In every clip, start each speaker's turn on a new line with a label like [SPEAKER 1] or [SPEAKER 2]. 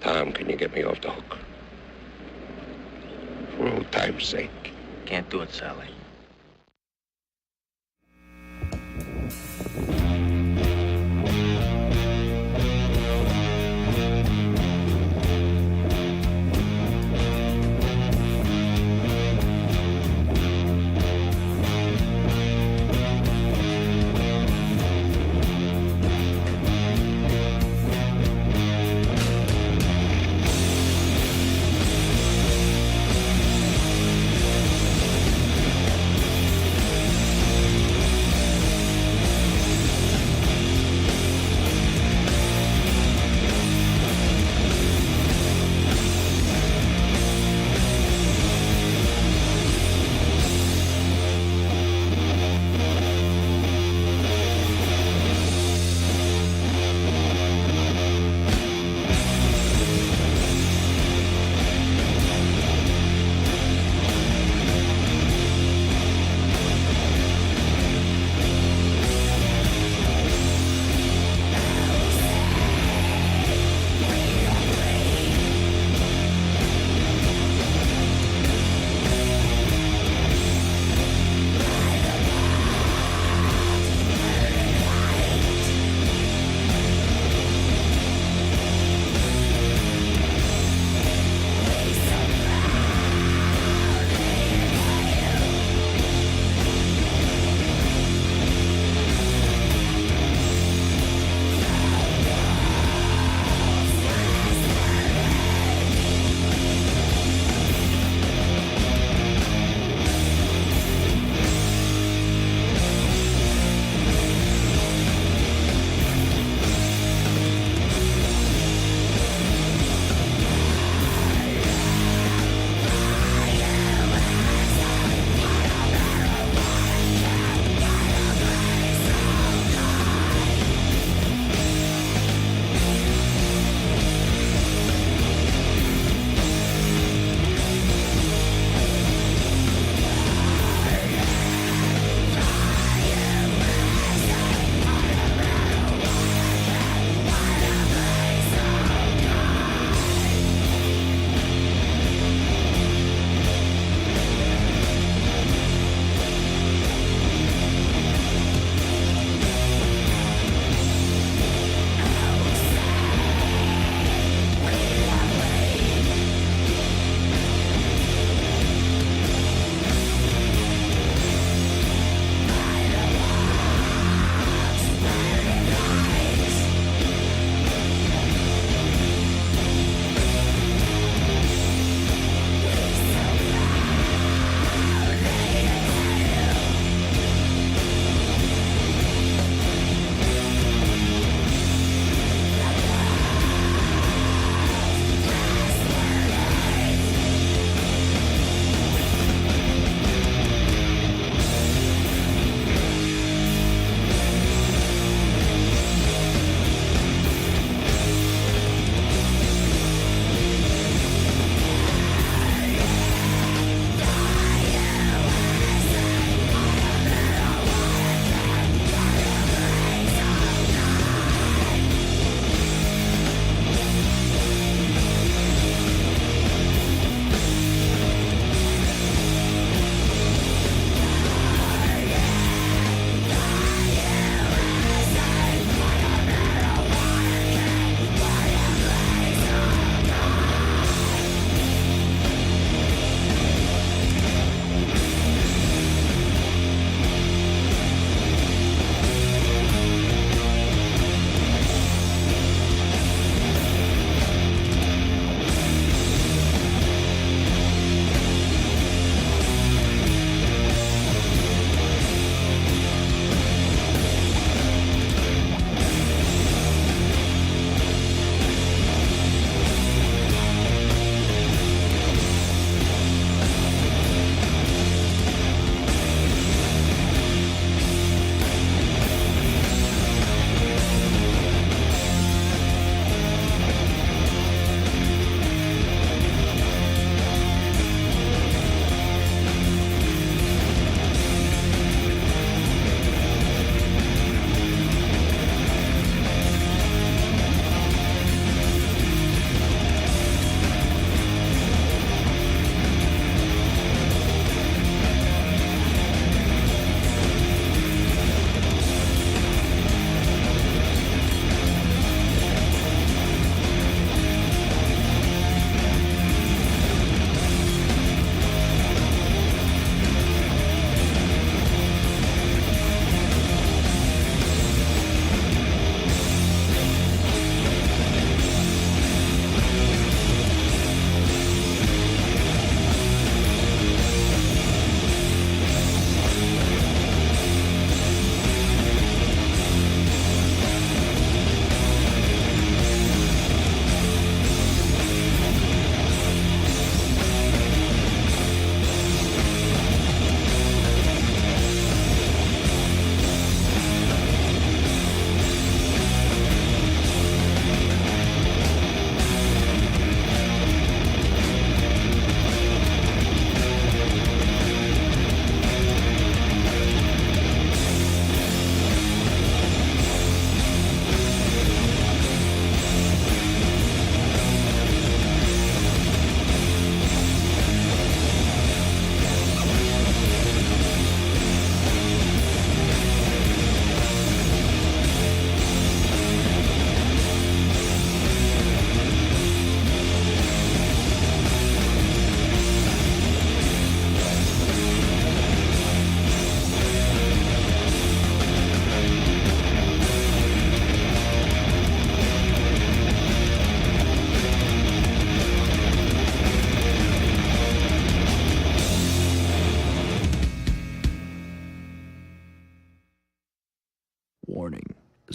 [SPEAKER 1] Tom, can you get me off the hook? For old time's sake.
[SPEAKER 2] Can't do it, Sally.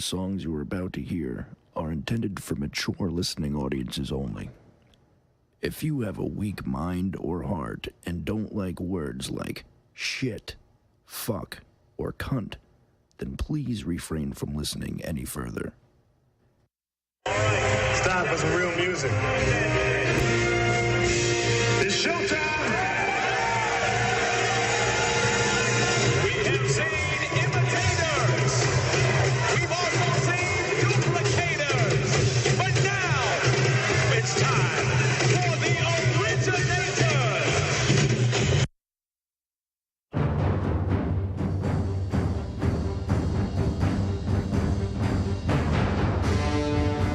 [SPEAKER 2] songs you are about to hear are intended for mature listening audiences only. If you have a weak mind or heart and don't like words like shit, fuck, or cunt, then please refrain from listening any further.
[SPEAKER 3] It's time for some real music. It's showtime! We have seen imitators. We've also seen duplicators. But now, it's time for the originators.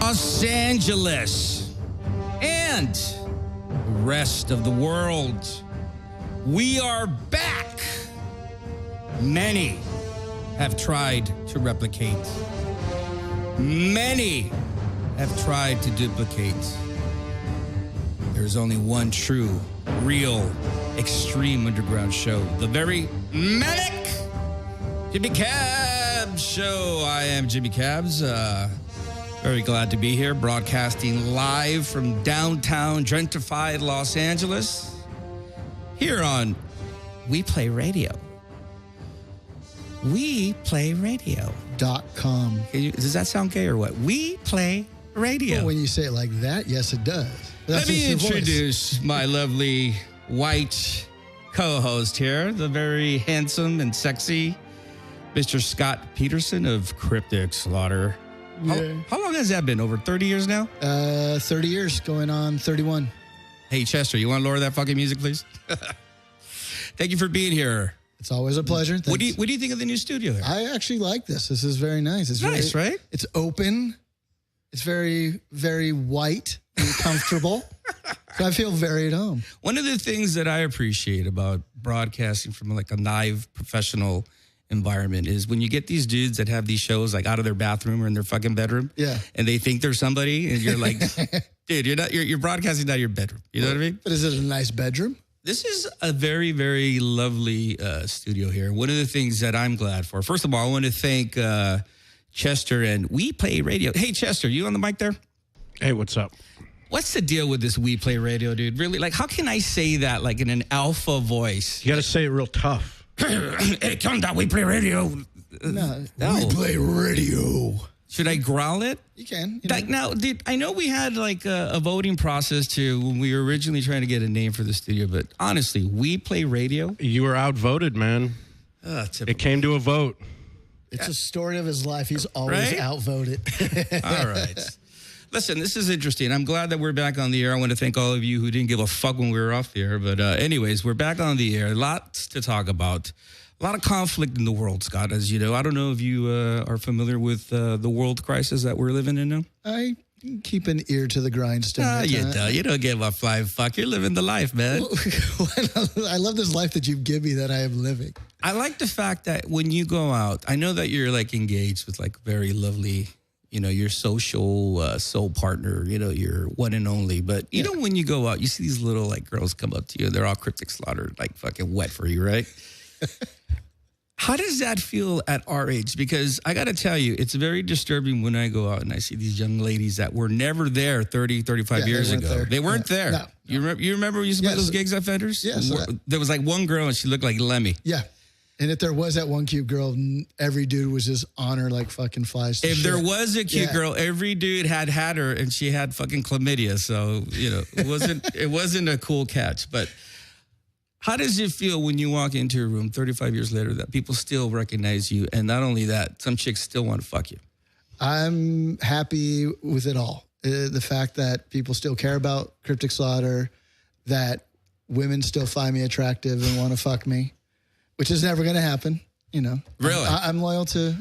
[SPEAKER 4] Los Angeles and the rest of the world. We are back. Many have tried to replicate. Many have tried to duplicate. There's only one true, real, extreme underground show. The very Manic Jimmy Cabs Show. I am Jimmy Cabs. Very glad to be here, broadcasting live from downtown gentrified Los Angeles, here on WEplayRADIO.
[SPEAKER 5] WEplayRADIO.com.
[SPEAKER 4] Does that sound gay or what? WEplayRADIO.
[SPEAKER 5] Well, when you say it like that, yes, it does.
[SPEAKER 4] Let me introduce my lovely white co-host here, the very handsome and sexy Mr. Scott Peterson of Cryptic Slaughter.
[SPEAKER 5] Yeah.
[SPEAKER 4] How long has that been? Over 30 years now?
[SPEAKER 5] 30 years, going on 31.
[SPEAKER 4] Hey, Chester, you want to lower that fucking music, please? Thank you for being here.
[SPEAKER 5] It's always a pleasure.
[SPEAKER 4] What do you think of the new studio there?
[SPEAKER 5] I actually like this. This is very nice. It's
[SPEAKER 4] nice, right?
[SPEAKER 5] It's open. It's very, very white and comfortable. So I feel very at home.
[SPEAKER 4] One of the things that I appreciate about broadcasting from like a live professional environment is when you get these dudes that have these shows like out of their bathroom or in their fucking bedroom, and they think they're somebody, and you're like, dude, you're broadcasting out of your bedroom. You know what I mean?
[SPEAKER 5] But is it a nice bedroom?
[SPEAKER 4] This is a very, very lovely studio here. One of the things that I'm glad for, first of all, I want to thank Chester and WEplayRADIO. Hey, Chester, you on the mic there?
[SPEAKER 6] Hey, what's up?
[SPEAKER 4] What's the deal with this WEplayRADIO, dude? Really, like, how can I say that like in an alpha voice?
[SPEAKER 6] You got to say it real tough.
[SPEAKER 4] Hey, come down, WEplayRADIO.
[SPEAKER 5] No. WEplayRADIO.
[SPEAKER 4] Should I growl it?
[SPEAKER 5] You can.
[SPEAKER 4] Like now, dude, I know we had like a voting process too when we were originally trying to get a name for the studio, but honestly, WEplayRADIO.
[SPEAKER 6] You were outvoted, man. It came to a vote.
[SPEAKER 5] It's a story of his life. He's always outvoted.
[SPEAKER 4] All right. Listen, this is interesting. I'm glad that we're back on the air. I want to thank all of you who didn't give a fuck when we were off the air. But anyways, we're back on the air. Lots to talk about. A lot of conflict in the world, Scott, as you know. I don't know if you are familiar with the world crisis that we're living in now.
[SPEAKER 5] I keep an ear to the grindstone.
[SPEAKER 4] You don't give a flying fuck. You're living the life, man.
[SPEAKER 5] I love this life that you give me that I am living.
[SPEAKER 4] I like the fact that when you go out, I know that you're like engaged with like very lovely, your social soul partner, your one and only. But you know, when you go out, you see these little like girls come up to you. They're all Cryptic Slaughter, like fucking wet for you, right? How does that feel at our age? Because I got to tell you, it's very disturbing when I go out and I see these young ladies that were never there 30, 35 years ago. They weren't there. No. You remember we used to play those gigs at Fenders?
[SPEAKER 5] Yes.
[SPEAKER 4] There was like one girl and she looked like Lemmy.
[SPEAKER 5] Yeah. And if there was that one cute girl, every dude was just on her like fucking flies.
[SPEAKER 4] If there was a cute girl, every dude had her and she had fucking chlamydia. So, it wasn't a cool catch. But how does it feel when you walk into a room 35 years later that people still recognize you? And not only that, some chicks still want to fuck you.
[SPEAKER 5] I'm happy with it all. The fact that people still care about Cryptic Slaughter, that women still find me attractive and want to fuck me, which is never going to happen.
[SPEAKER 4] Really?
[SPEAKER 5] I'm loyal to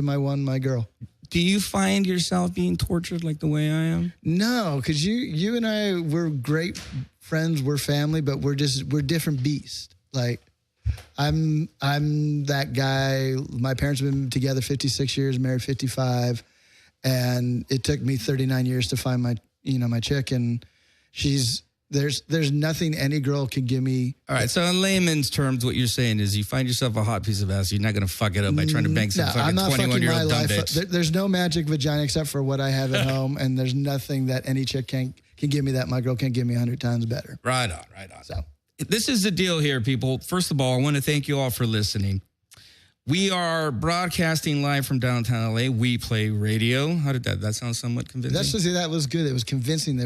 [SPEAKER 5] my girl.
[SPEAKER 4] Do you find yourself being tortured like the way I am?
[SPEAKER 5] No, because you and I, we're great friends, we're family, but we're different beasts. Like I'm that guy. My parents have been together 56 years, married 55, and it took me 39 years to find my chick, and she's There's nothing any girl can give me.
[SPEAKER 4] All right. So in layman's terms, what you're saying is you find yourself a hot piece of ass. You're not going to fuck it up by trying to bang some
[SPEAKER 5] I'm
[SPEAKER 4] fucking
[SPEAKER 5] not fucking my
[SPEAKER 4] 21-year-old dumb
[SPEAKER 5] life.
[SPEAKER 4] bitch.
[SPEAKER 5] There's no magic vagina except for what I have at home, and there's nothing that any chick can give me that my girl can't give me 100 times better.
[SPEAKER 4] Right on, right on.
[SPEAKER 5] So
[SPEAKER 4] this is the deal here, people. First of all, I want to thank you all for listening. We are broadcasting live from downtown LA. We play radio. How did that sound somewhat convincing?
[SPEAKER 5] that was good. It was convincing.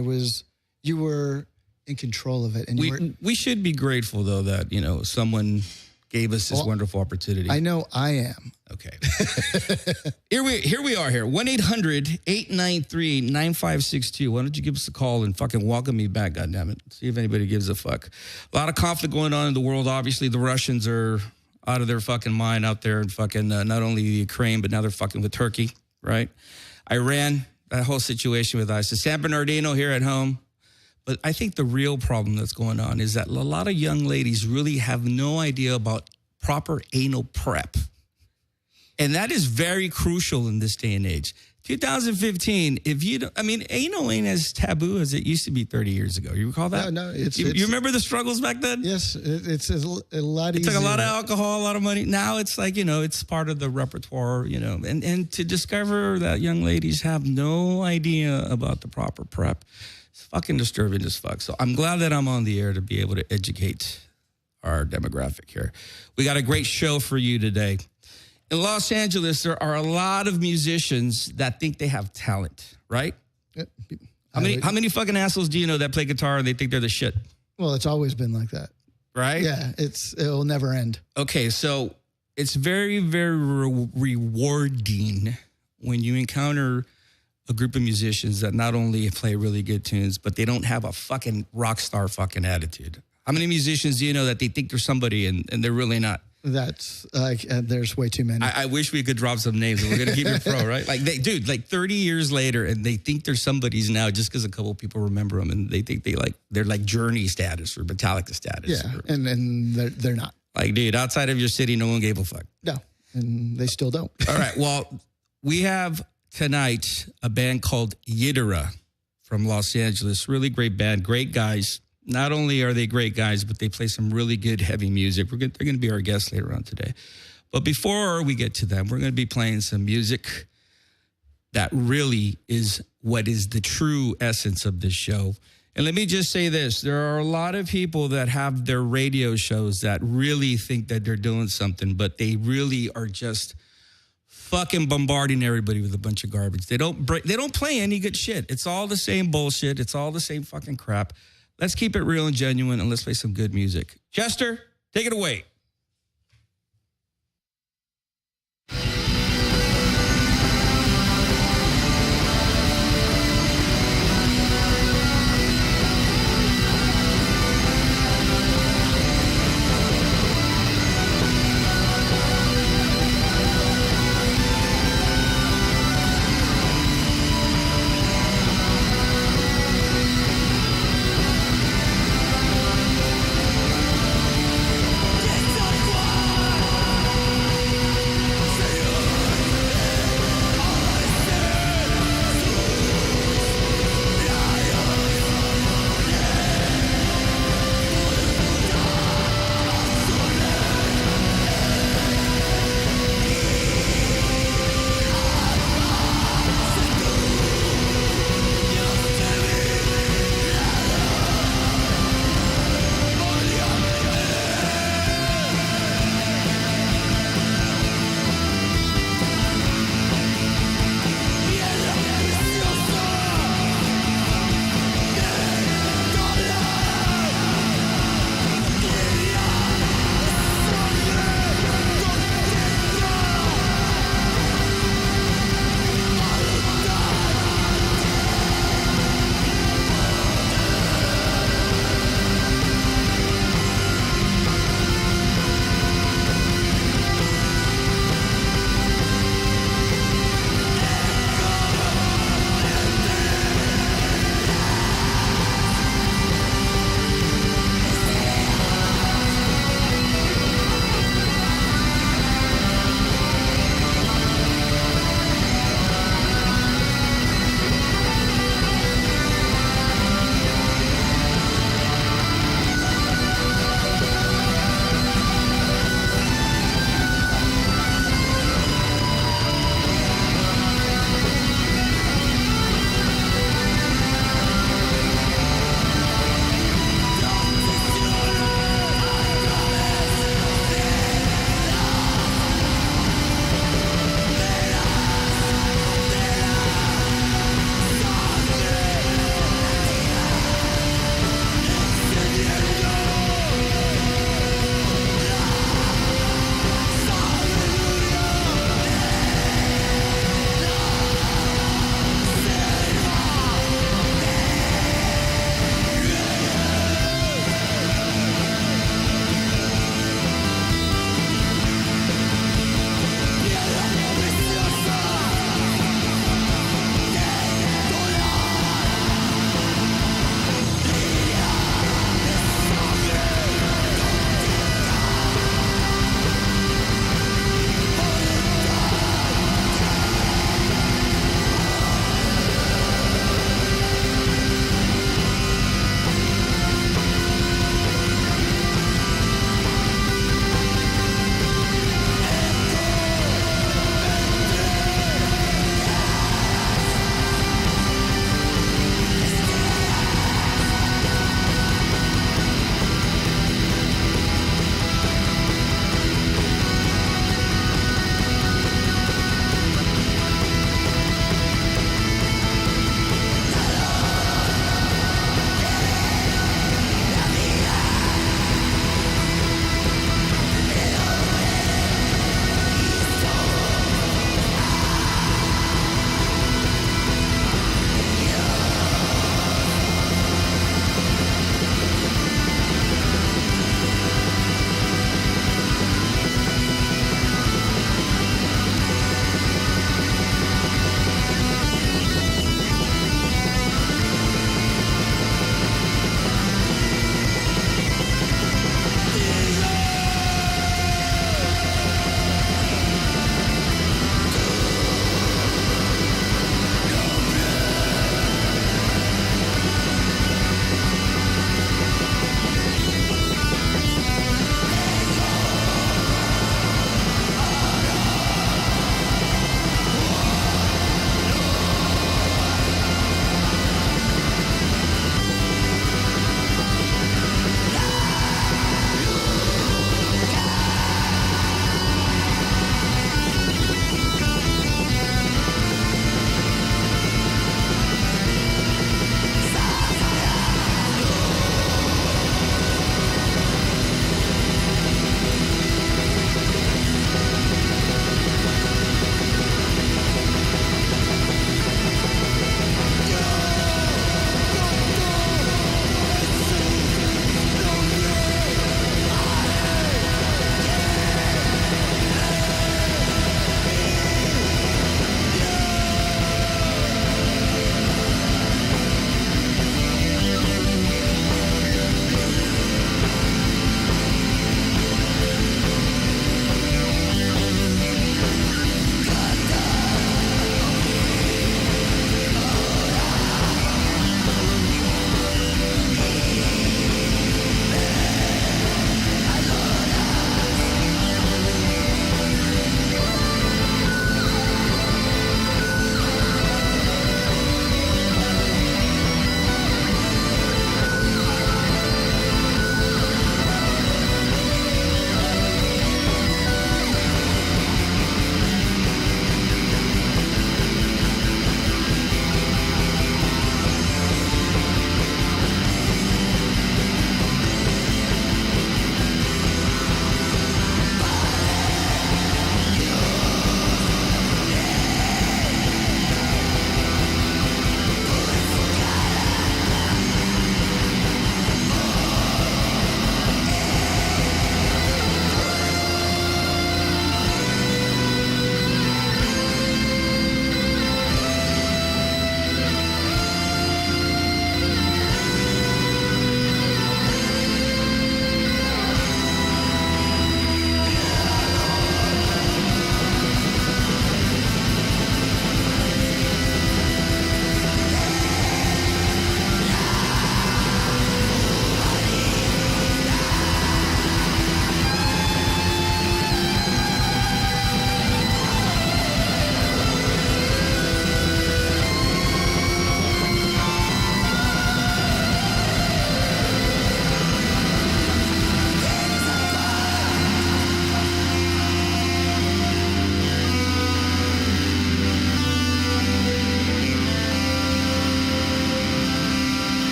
[SPEAKER 5] You were in control of it, and
[SPEAKER 4] we should be grateful though that someone gave us this wonderful opportunity.
[SPEAKER 5] I know I am.
[SPEAKER 4] Okay. Here we are here. 1-800-893-9562. Why don't you give us a call and fucking welcome me back, goddammit. See if anybody gives a fuck. A lot of conflict going on in the world. Obviously, the Russians are out of their fucking mind out there and fucking not only the Ukraine, but now they're fucking with Turkey, right? Iran, that whole situation with ISIS. San Bernardino here at home. But I think the real problem that's going on is that a lot of young ladies really have no idea about proper anal prep. And that is very crucial in this day and age. 2015, if you don't, anal ain't as taboo as it used to be 30 years ago. You recall that?
[SPEAKER 5] No,
[SPEAKER 4] you remember the struggles back then?
[SPEAKER 5] Yes, it's a lot easier.
[SPEAKER 4] It took a lot of alcohol, a lot of money. Now it's like, it's part of the repertoire, and to discover that young ladies have no idea about the proper prep. It's fucking disturbing as fuck. So I'm glad that I'm on the air to be able to educate our demographic here. We got a great show for you today. In Los Angeles, there are a lot of musicians that think they have talent, right? How many fucking assholes do you know that play guitar and they think they're the shit?
[SPEAKER 5] Well, it's always been like that.
[SPEAKER 4] Right?
[SPEAKER 5] Yeah, it'll never end.
[SPEAKER 4] Okay, so it's very, very rewarding when you encounter a group of musicians that not only play really good tunes, but they don't have a fucking rock star fucking attitude. How many musicians do you know that they think they're somebody and they're really not?
[SPEAKER 5] That's like, there's way too many.
[SPEAKER 4] I wish we could drop some names, but we're going to keep it pro, right? Like, 30 years later, and they think they're somebody's now just because a couple of people remember them, and they think they're like Journey status or Metallica status.
[SPEAKER 5] Yeah, and they're not.
[SPEAKER 4] Like, dude, outside of your city, no one gave a fuck.
[SPEAKER 5] No, and they still don't.
[SPEAKER 4] All right, well, we have tonight a band called Yidera from Los Angeles. Really great band, great guys. Not only are they great guys, but they play some really good heavy music. They're going to be our guests later on today. But before we get to them, we're going to be playing some music that really is what is the true essence of this show. And let me just say this. There are a lot of people that have their radio shows that really think that they're doing something, but they really are just fucking bombarding everybody with a bunch of garbage. They don't play any good shit. It's all the same bullshit. It's all the same fucking crap. Let's keep it real and genuine, and let's play some good music. Chester, take it away.
[SPEAKER 7] Yes.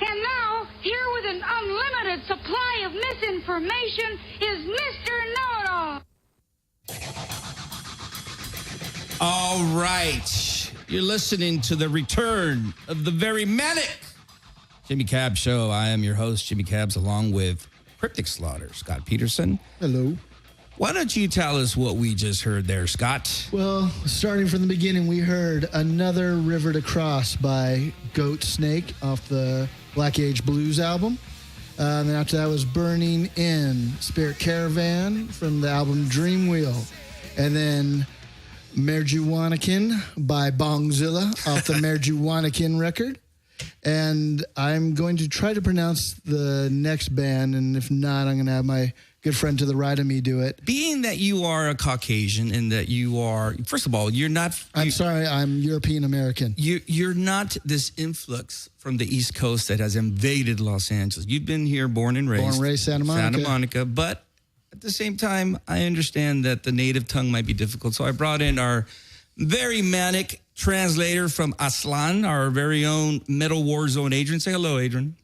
[SPEAKER 7] And now, here with an unlimited supply of misinformation is Mr. Know-It-All.
[SPEAKER 4] All right. You're listening to the return of the very Manic Jimmy Cab Show. I am your host, Jimmy Cabs, along with Cryptic Slaughter, Scott Peterson.
[SPEAKER 5] Hello.
[SPEAKER 4] Why don't you tell us what we just heard there, Scott?
[SPEAKER 5] Well, starting from the beginning, we heard Another River to Cross by Goat Snake off the Black Age Blues album. And then after that was Burning In, Spirit Caravan from the album Dream Wheel. And then Marijuanakin by Bongzilla off the Marijuanakin record. And I'm going to try to pronounce the next band, and if not, I'm going to have my good friend to the right of me do it.
[SPEAKER 4] Being that you are a Caucasian and that you are, first of all, you're not...
[SPEAKER 5] I'm sorry, I'm European American.
[SPEAKER 4] You're not this influx from the East Coast that has invaded Los Angeles. You've been here, born and raised.
[SPEAKER 5] Born and raised Santa Monica.
[SPEAKER 4] Santa Monica, but at the same time, I understand that the native tongue might be difficult, so I brought in our very manic translator from Aslan, our very own Metal War Zone Adrian. Say hello, Adrian.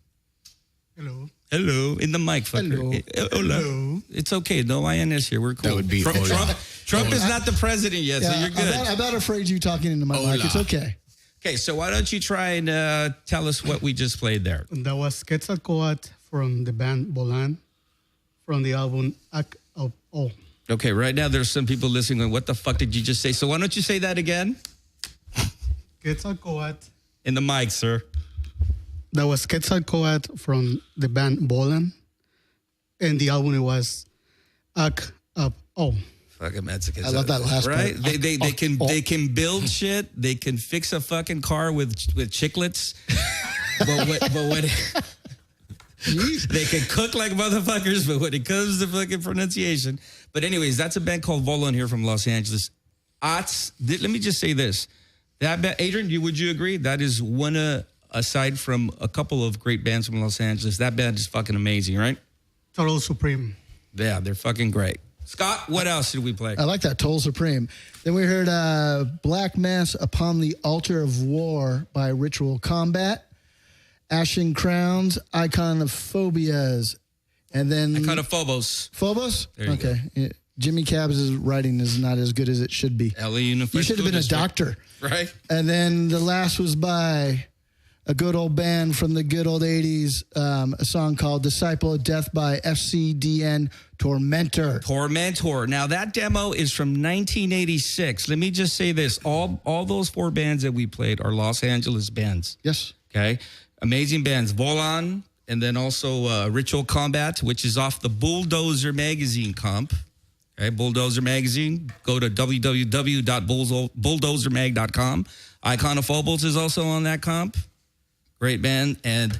[SPEAKER 8] Hello.
[SPEAKER 4] Hello. In the mic, fucker.
[SPEAKER 5] Hello.
[SPEAKER 4] Hola. It's okay. No INS here. We're cool.
[SPEAKER 6] That would be
[SPEAKER 4] Trump
[SPEAKER 6] hola.
[SPEAKER 4] is not the president yet, so you're good.
[SPEAKER 5] I'm about afraid you talking into my mic. It's okay.
[SPEAKER 4] Okay, so why don't you try and tell us what we just played there?
[SPEAKER 8] That was Quetzalcoatl from the band Bolan from the album Act of O.
[SPEAKER 4] Okay, right now there's some people listening going, what the fuck did you just say? So why don't you say that again?
[SPEAKER 8] Quetzalcoatl.
[SPEAKER 4] In the mic, sir.
[SPEAKER 8] That was Quetzalcoatl from the band Bolan. And the album was Act of O.
[SPEAKER 4] Fucking Mexicans.
[SPEAKER 5] I love that last
[SPEAKER 4] right?
[SPEAKER 5] part.
[SPEAKER 4] They can build shit. They can fix a fucking car with chiclets. but they can cook like motherfuckers, but when it comes to fucking pronunciation. But anyways, that's a band called Volon here from Los Angeles. Let me just say this. That band, Adrian, would you agree? That is one, aside from a couple of great bands from Los Angeles, that band is fucking amazing, right?
[SPEAKER 8] Total Supreme.
[SPEAKER 4] Yeah, they're fucking great. Scott, what else did we play?
[SPEAKER 5] I like that, Toll Supreme. Then we heard Black Mass Upon the Altar of War by Ritual Combat. Ashen Crowns, Iconophobias. And then...
[SPEAKER 4] Iconophobos.
[SPEAKER 5] Phobos?
[SPEAKER 4] There you
[SPEAKER 5] okay. Yeah. Jimmy Cabs' writing is not as good as it should be. You should have been a doctor.
[SPEAKER 4] Right.
[SPEAKER 5] And then the last was by a good old band from the good old 80s, a song called Disciple of Death by FCDN Tormentor.
[SPEAKER 4] Tormentor. Now, that demo is from 1986. Let me just say this. All those four bands that we played are Los Angeles bands.
[SPEAKER 5] Yes.
[SPEAKER 4] Okay? Amazing bands. Volan, and then also Ritual Combat, which is off the Bulldozer Magazine comp. Okay, Bulldozer Magazine. Go to www.bulldozermag.com. Iconophobos is also on that comp. Great band. And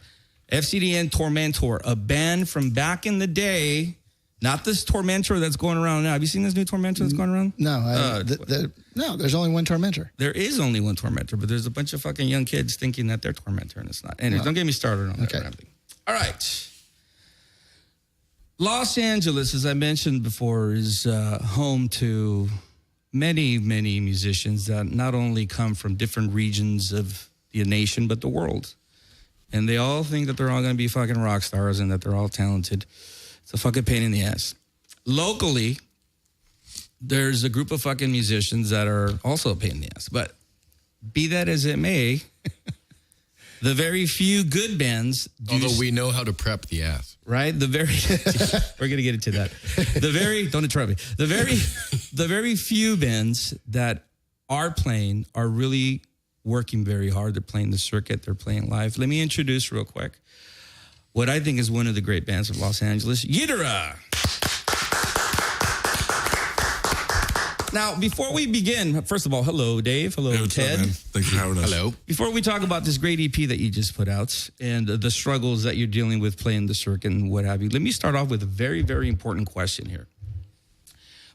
[SPEAKER 4] FCDN Tormentor, a band from back in the day. Not this Tormentor that's going around now. Have you seen this new Tormentor that's going around?
[SPEAKER 5] No. No, there's only one Tormentor.
[SPEAKER 4] There is only one Tormentor, but there's a bunch of fucking young kids thinking that they're Tormentor, and it's not. Anyways, don't get me started on that.
[SPEAKER 5] Okay.
[SPEAKER 4] All right. Los Angeles, as I mentioned before, is home to many, many musicians that not only come from different regions of the nation, but the world. And they all think that they're all going to be fucking rock stars and that they're all talented. It's a fucking pain in the ass. Locally, there's a group of fucking musicians that are also a pain in the ass. But be that as it may, the very few good bands...
[SPEAKER 9] Although we know how to prep the ass.
[SPEAKER 4] Right? We're going to get into that. Don't interrupt me. The very few bands that are playing are really working very hard. They're playing the circuit. They're playing live. Let me introduce real quick what I think is one of the great bands of Los Angeles, Yidra. Now, before we begin, first of all, hello, Dave. Hello,
[SPEAKER 10] hey,
[SPEAKER 4] Ted.
[SPEAKER 10] Up, thanks for having us.
[SPEAKER 9] Hello.
[SPEAKER 4] Before we talk about this great EP that you just put out and the struggles that you're dealing with playing the circuit and what have you, let me start off with a very, very important question here.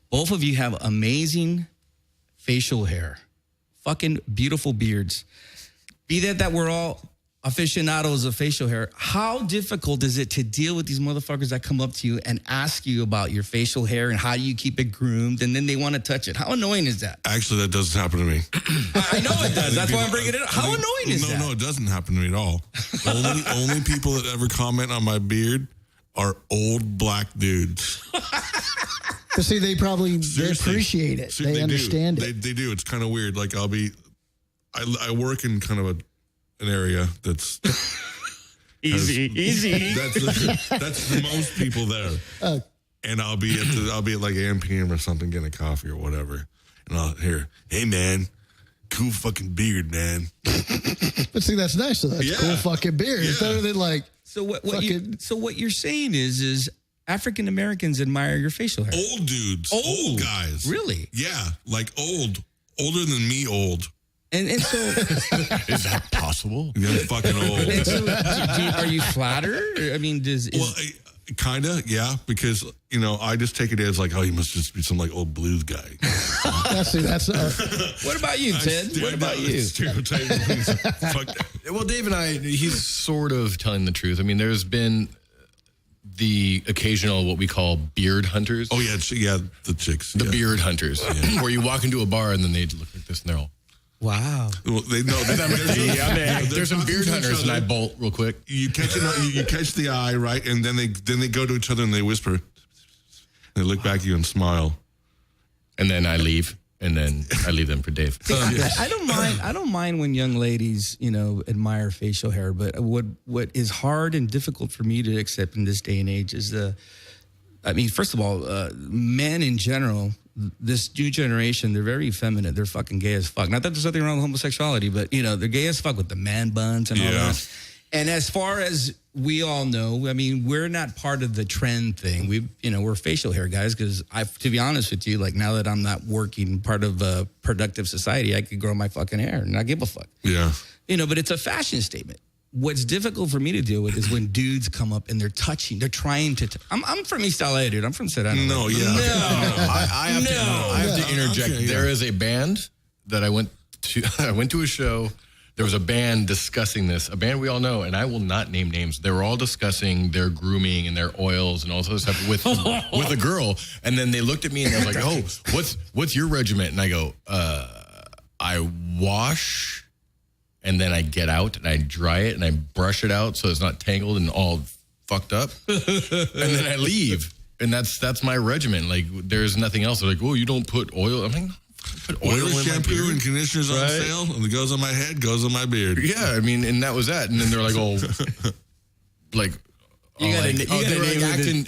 [SPEAKER 4] Both of you have amazing facial hair, fucking beautiful beards. Be that we're all aficionados of facial hair. How difficult is it to deal with these motherfuckers that come up to you and ask you about your facial hair and how you keep it groomed, and then they want to touch it? How annoying is that?
[SPEAKER 10] Actually, that doesn't happen to me.
[SPEAKER 4] I know it does. That's why I'm bringing it up. How annoying is that?
[SPEAKER 10] No, it doesn't happen to me at all. only people that ever comment on my beard are old black dudes.
[SPEAKER 5] But see, they appreciate it. They understand it.
[SPEAKER 10] They do. It's kind of weird. Like I work in kind of an area that's
[SPEAKER 4] easy.
[SPEAKER 10] That's the most people there. And I'll be at like AM/PM or something, getting a coffee or whatever, and I'll hear, "Hey man, cool fucking beard, man."
[SPEAKER 5] But see, that's nice. So that's cool fucking beard. It's better than like.
[SPEAKER 4] So what you're saying is African Americans admire your facial hair.
[SPEAKER 10] Old dudes, old guys.
[SPEAKER 4] Really?
[SPEAKER 10] Yeah, like older than me, old.
[SPEAKER 4] And so
[SPEAKER 9] is that possible?
[SPEAKER 10] Yeah, I'm fucking old.
[SPEAKER 4] And so, are you flattered? I mean,
[SPEAKER 10] kind of, yeah, because I just take it as like, oh, you must just be some like old blues guy.
[SPEAKER 4] What about you, Ted? What about you?
[SPEAKER 9] Well, Dave and I, he's sort of telling the truth. I mean, there's been the occasional what we call beard hunters.
[SPEAKER 10] Oh yeah, the chicks,
[SPEAKER 9] the beard hunters, where you walk into a bar and then they look like this and they're all.
[SPEAKER 4] Wow.
[SPEAKER 10] Well, they know.
[SPEAKER 9] There's some beard hunters, and I bolt real quick.
[SPEAKER 10] You catch you catch the eye, right, and then they go to each other and they whisper. And they look back at you and smile,
[SPEAKER 9] and then I leave, and then I leave them for Dave.
[SPEAKER 4] I don't mind when young ladies, admire facial hair, but what is hard and difficult for me to accept in this day and age is first of all, men in general. This new generation, they're very effeminate. They're fucking gay as fuck. Not that there's nothing wrong with homosexuality, but, they're gay as fuck with the man buns and all that. And as far as we all know, I mean, we're not part of the trend thing. We're facial hair guys because to be honest with you, like now that I'm not working part of a productive society, I could grow my fucking hair and not give a fuck.
[SPEAKER 10] Yeah.
[SPEAKER 4] But it's a fashion statement. What's difficult for me to deal with is when dudes come up and they're trying to. I'm from East LA, dude. I'm from Sedano.
[SPEAKER 10] No, yeah.
[SPEAKER 9] No. I have to interject. Okay, There is a band that I went to. I went to a show. There was a band discussing this, a band we all know, and I will not name names. They were all discussing their grooming and their oils and all this other stuff with a girl. And then they looked at me and they was like, "Oh, what's your regiment?" And I go, "I wash." And then I get out and I dry it and I brush it out so it's not tangled and all fucked up. And then I leave. And that's my regimen. Like, there's nothing else. They're like, oh, you don't put oil. I'm like, put oil in
[SPEAKER 10] shampoo and conditioners on sale. And it goes on my head, goes on my beard.
[SPEAKER 9] Yeah, I mean, and that was that. And then they're like, oh, like,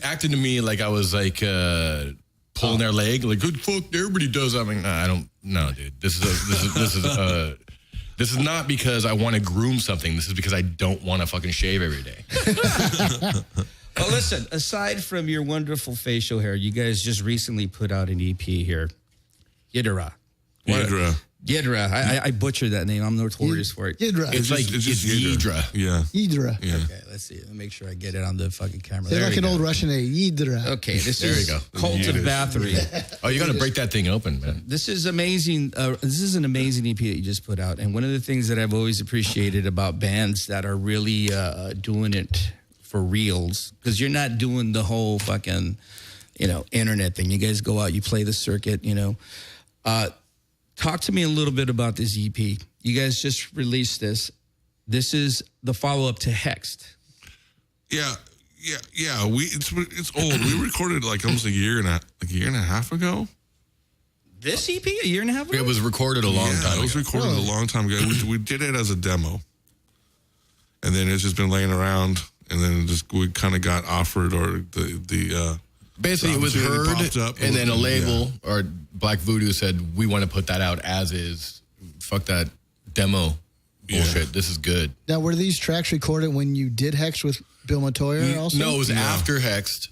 [SPEAKER 9] acting to me like I was like pulling their leg. Like, good fuck, everybody does that. I'm like, nah, I don't. No, dude. This is not because I want to groom something. This is because I don't want to fucking shave every day.
[SPEAKER 4] Well, listen, aside from your wonderful facial hair, you guys just recently put out an EP here. Yidra. I butchered that name. I'm notorious for it.
[SPEAKER 5] Yidra.
[SPEAKER 9] It's Yidra.
[SPEAKER 10] Yeah.
[SPEAKER 5] Yidra.
[SPEAKER 10] Yeah.
[SPEAKER 4] Okay, let's see. Let me make sure I get it on the fucking camera.
[SPEAKER 5] They're like an old Russian name. Yidra.
[SPEAKER 4] Okay, there you go. Cult of Bathory.
[SPEAKER 9] Oh, you got to break that thing open, man.
[SPEAKER 4] This is amazing. This is an amazing EP that you just put out. And one of the things that I've always appreciated about bands that are really doing it for reals, because you're not doing the whole fucking, internet thing. You guys go out, you play the circuit, Talk to me a little bit about this EP. You guys just released this. This is the follow-up to Hexed.
[SPEAKER 10] Yeah. It's old. We recorded like almost a year and a half ago.
[SPEAKER 4] This EP, a year and a half ago?
[SPEAKER 9] It was recorded a long time ago.
[SPEAKER 10] It was recorded a long time ago. We did it as a demo, and then it's just been laying around. And then we kind of got offered, or the
[SPEAKER 9] basically it was heard, and then a label or Black Voodoo said, we want to put that out as is. Fuck that demo bullshit. This is good.
[SPEAKER 5] Now, were these tracks recorded when you did Hex with Bill Montoya also?
[SPEAKER 9] No, it was after Hexed.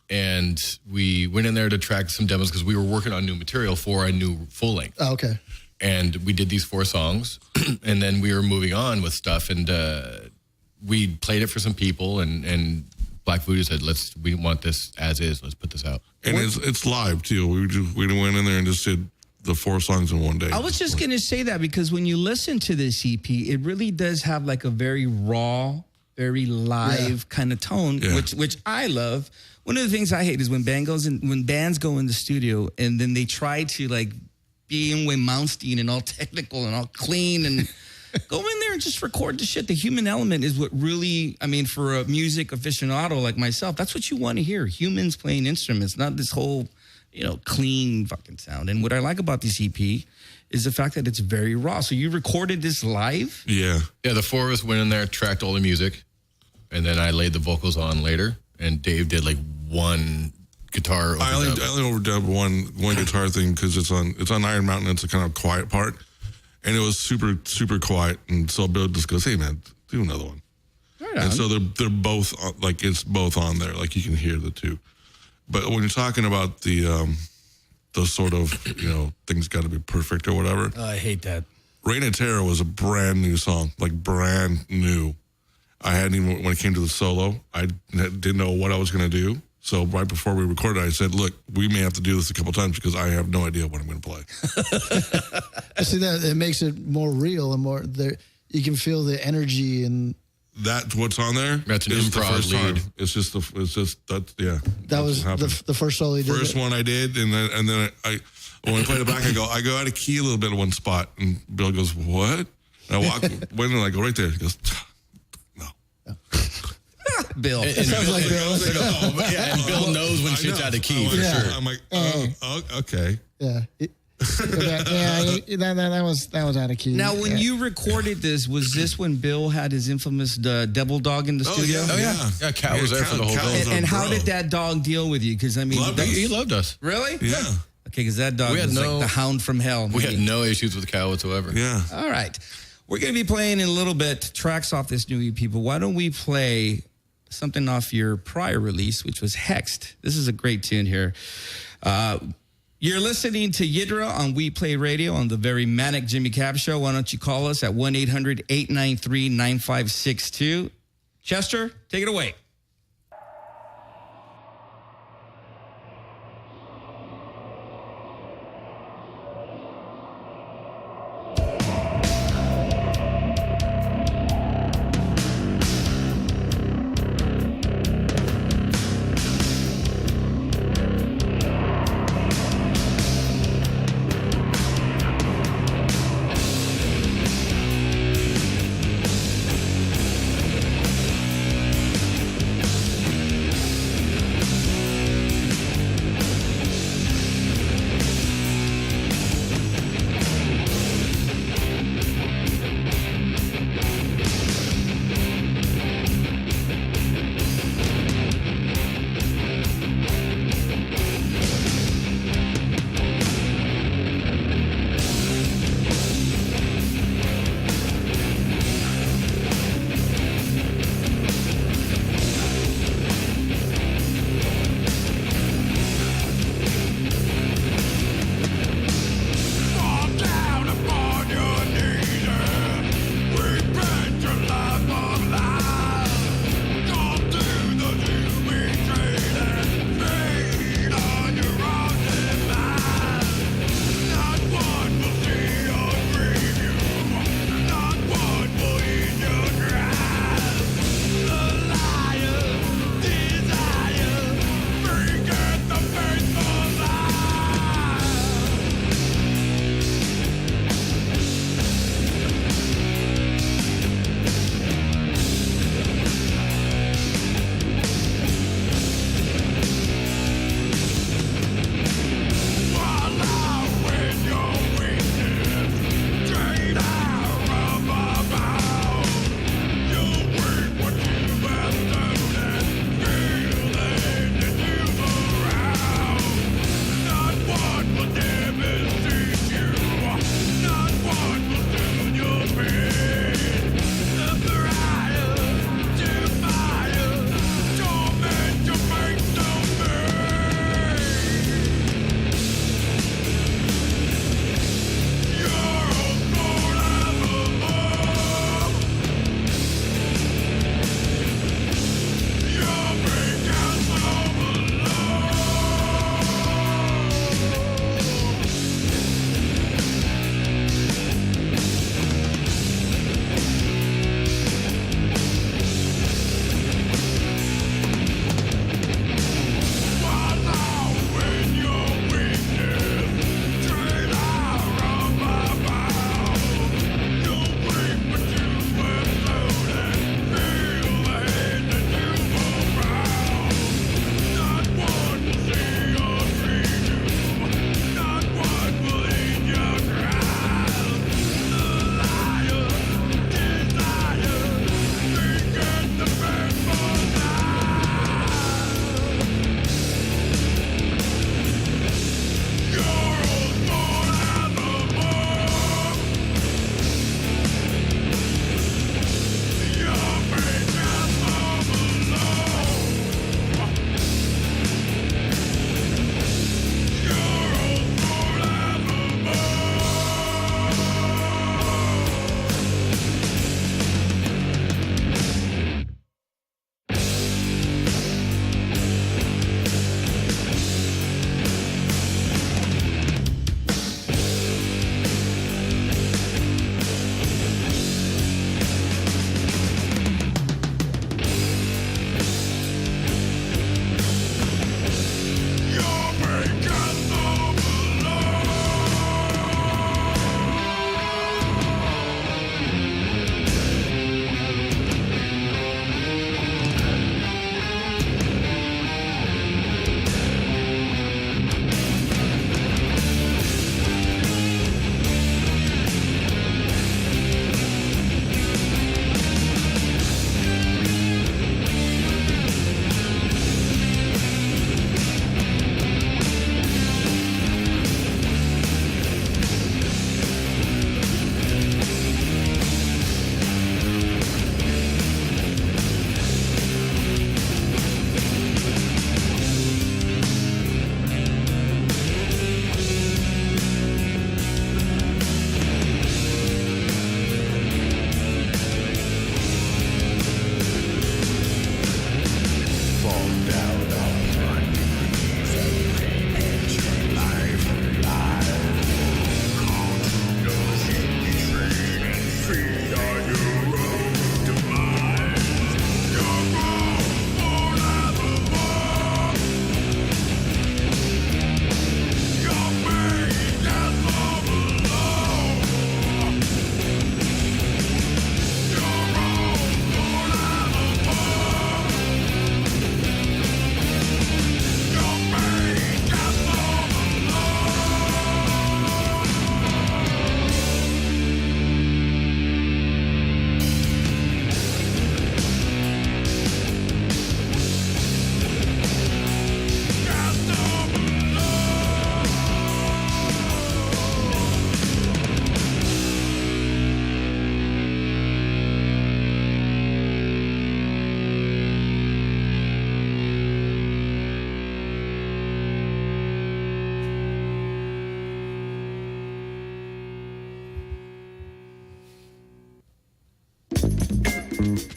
[SPEAKER 9] And we went in there to track some demos because we were working on new material for a new full length.
[SPEAKER 5] Oh, okay.
[SPEAKER 9] And we did these 4 songs, and then we were moving on with stuff, and we played it for some people, and Black Voodoo said, we want this as is, let's put this out.
[SPEAKER 10] And it's live too. We went in there and just did the 4 songs in one day.
[SPEAKER 4] I was just going to say that because when you listen to this EP, it really does have like a very raw, very live kind of tone, which I love. One of the things I hate is when bands go in the studio and then they try to like be in Wayne Malmsteen and all technical and all clean and go in there and just record the shit. The human element is what really, I mean, for a music aficionado like myself, that's what you want to hear. Humans playing instruments, not this whole, clean fucking sound. And what I like about this EP is the fact that it's very raw. So you recorded this live?
[SPEAKER 10] Yeah.
[SPEAKER 9] Yeah, the 4 of us went in there, tracked all the music, and then I laid the vocals on later, and Dave did like one guitar overdub.
[SPEAKER 10] I only overdubbed one guitar thing because it's on Iron Mountain. It's a kind of quiet part, and it was super, super quiet. And so Bill just goes, "Hey man, do another one."
[SPEAKER 4] Right on.
[SPEAKER 10] And so they're both like it's both on there, like you can hear the two. But when you're talking about those sort of things got to be perfect or whatever,
[SPEAKER 4] I hate that.
[SPEAKER 10] Reign of Terror was a brand new song, like brand new. I hadn't even, when it came to the solo, I didn't know what I was going to do. So right before we recorded, I said, look, we may have to do this a couple times because I have no idea what I'm going to play.
[SPEAKER 5] See, that it makes it more real and more there. You can feel the energy and
[SPEAKER 10] that's what's on there.
[SPEAKER 9] That's an improv lead.
[SPEAKER 10] Time. It's just that. Yeah.
[SPEAKER 5] That was the first solo he did.
[SPEAKER 10] First one I did, and then I when I played it back, I go out of key a little bit in one spot, and Bill goes, "What?" And I went and I go right there. He goes, "No."
[SPEAKER 4] Bill.
[SPEAKER 9] It sounds like Bill. And Bill knows when shit's out of key. For sure.
[SPEAKER 10] I'm like, oh, okay.
[SPEAKER 5] Yeah. That was out of key.
[SPEAKER 4] Now, when you recorded this, was this when Bill had his infamous devil dog in the studio?
[SPEAKER 9] Yeah, Cal was there for the whole day.
[SPEAKER 4] And how did that dog deal with you? Because I mean,
[SPEAKER 9] he loved us.
[SPEAKER 4] Really?
[SPEAKER 10] Yeah.
[SPEAKER 4] Okay, because that dog was like the hound from hell.
[SPEAKER 9] We had no issues with Cal whatsoever.
[SPEAKER 10] Yeah.
[SPEAKER 4] All right. We're going to be playing in a little bit tracks off this new EP, but why don't we play something off your prior release, which was Hexed. This is a great tune here. You're listening to Yidra on We Play Radio on the very Manic Jimmy Cab Show. Why don't you call us at 1-800-893-9562. Chester, take it away.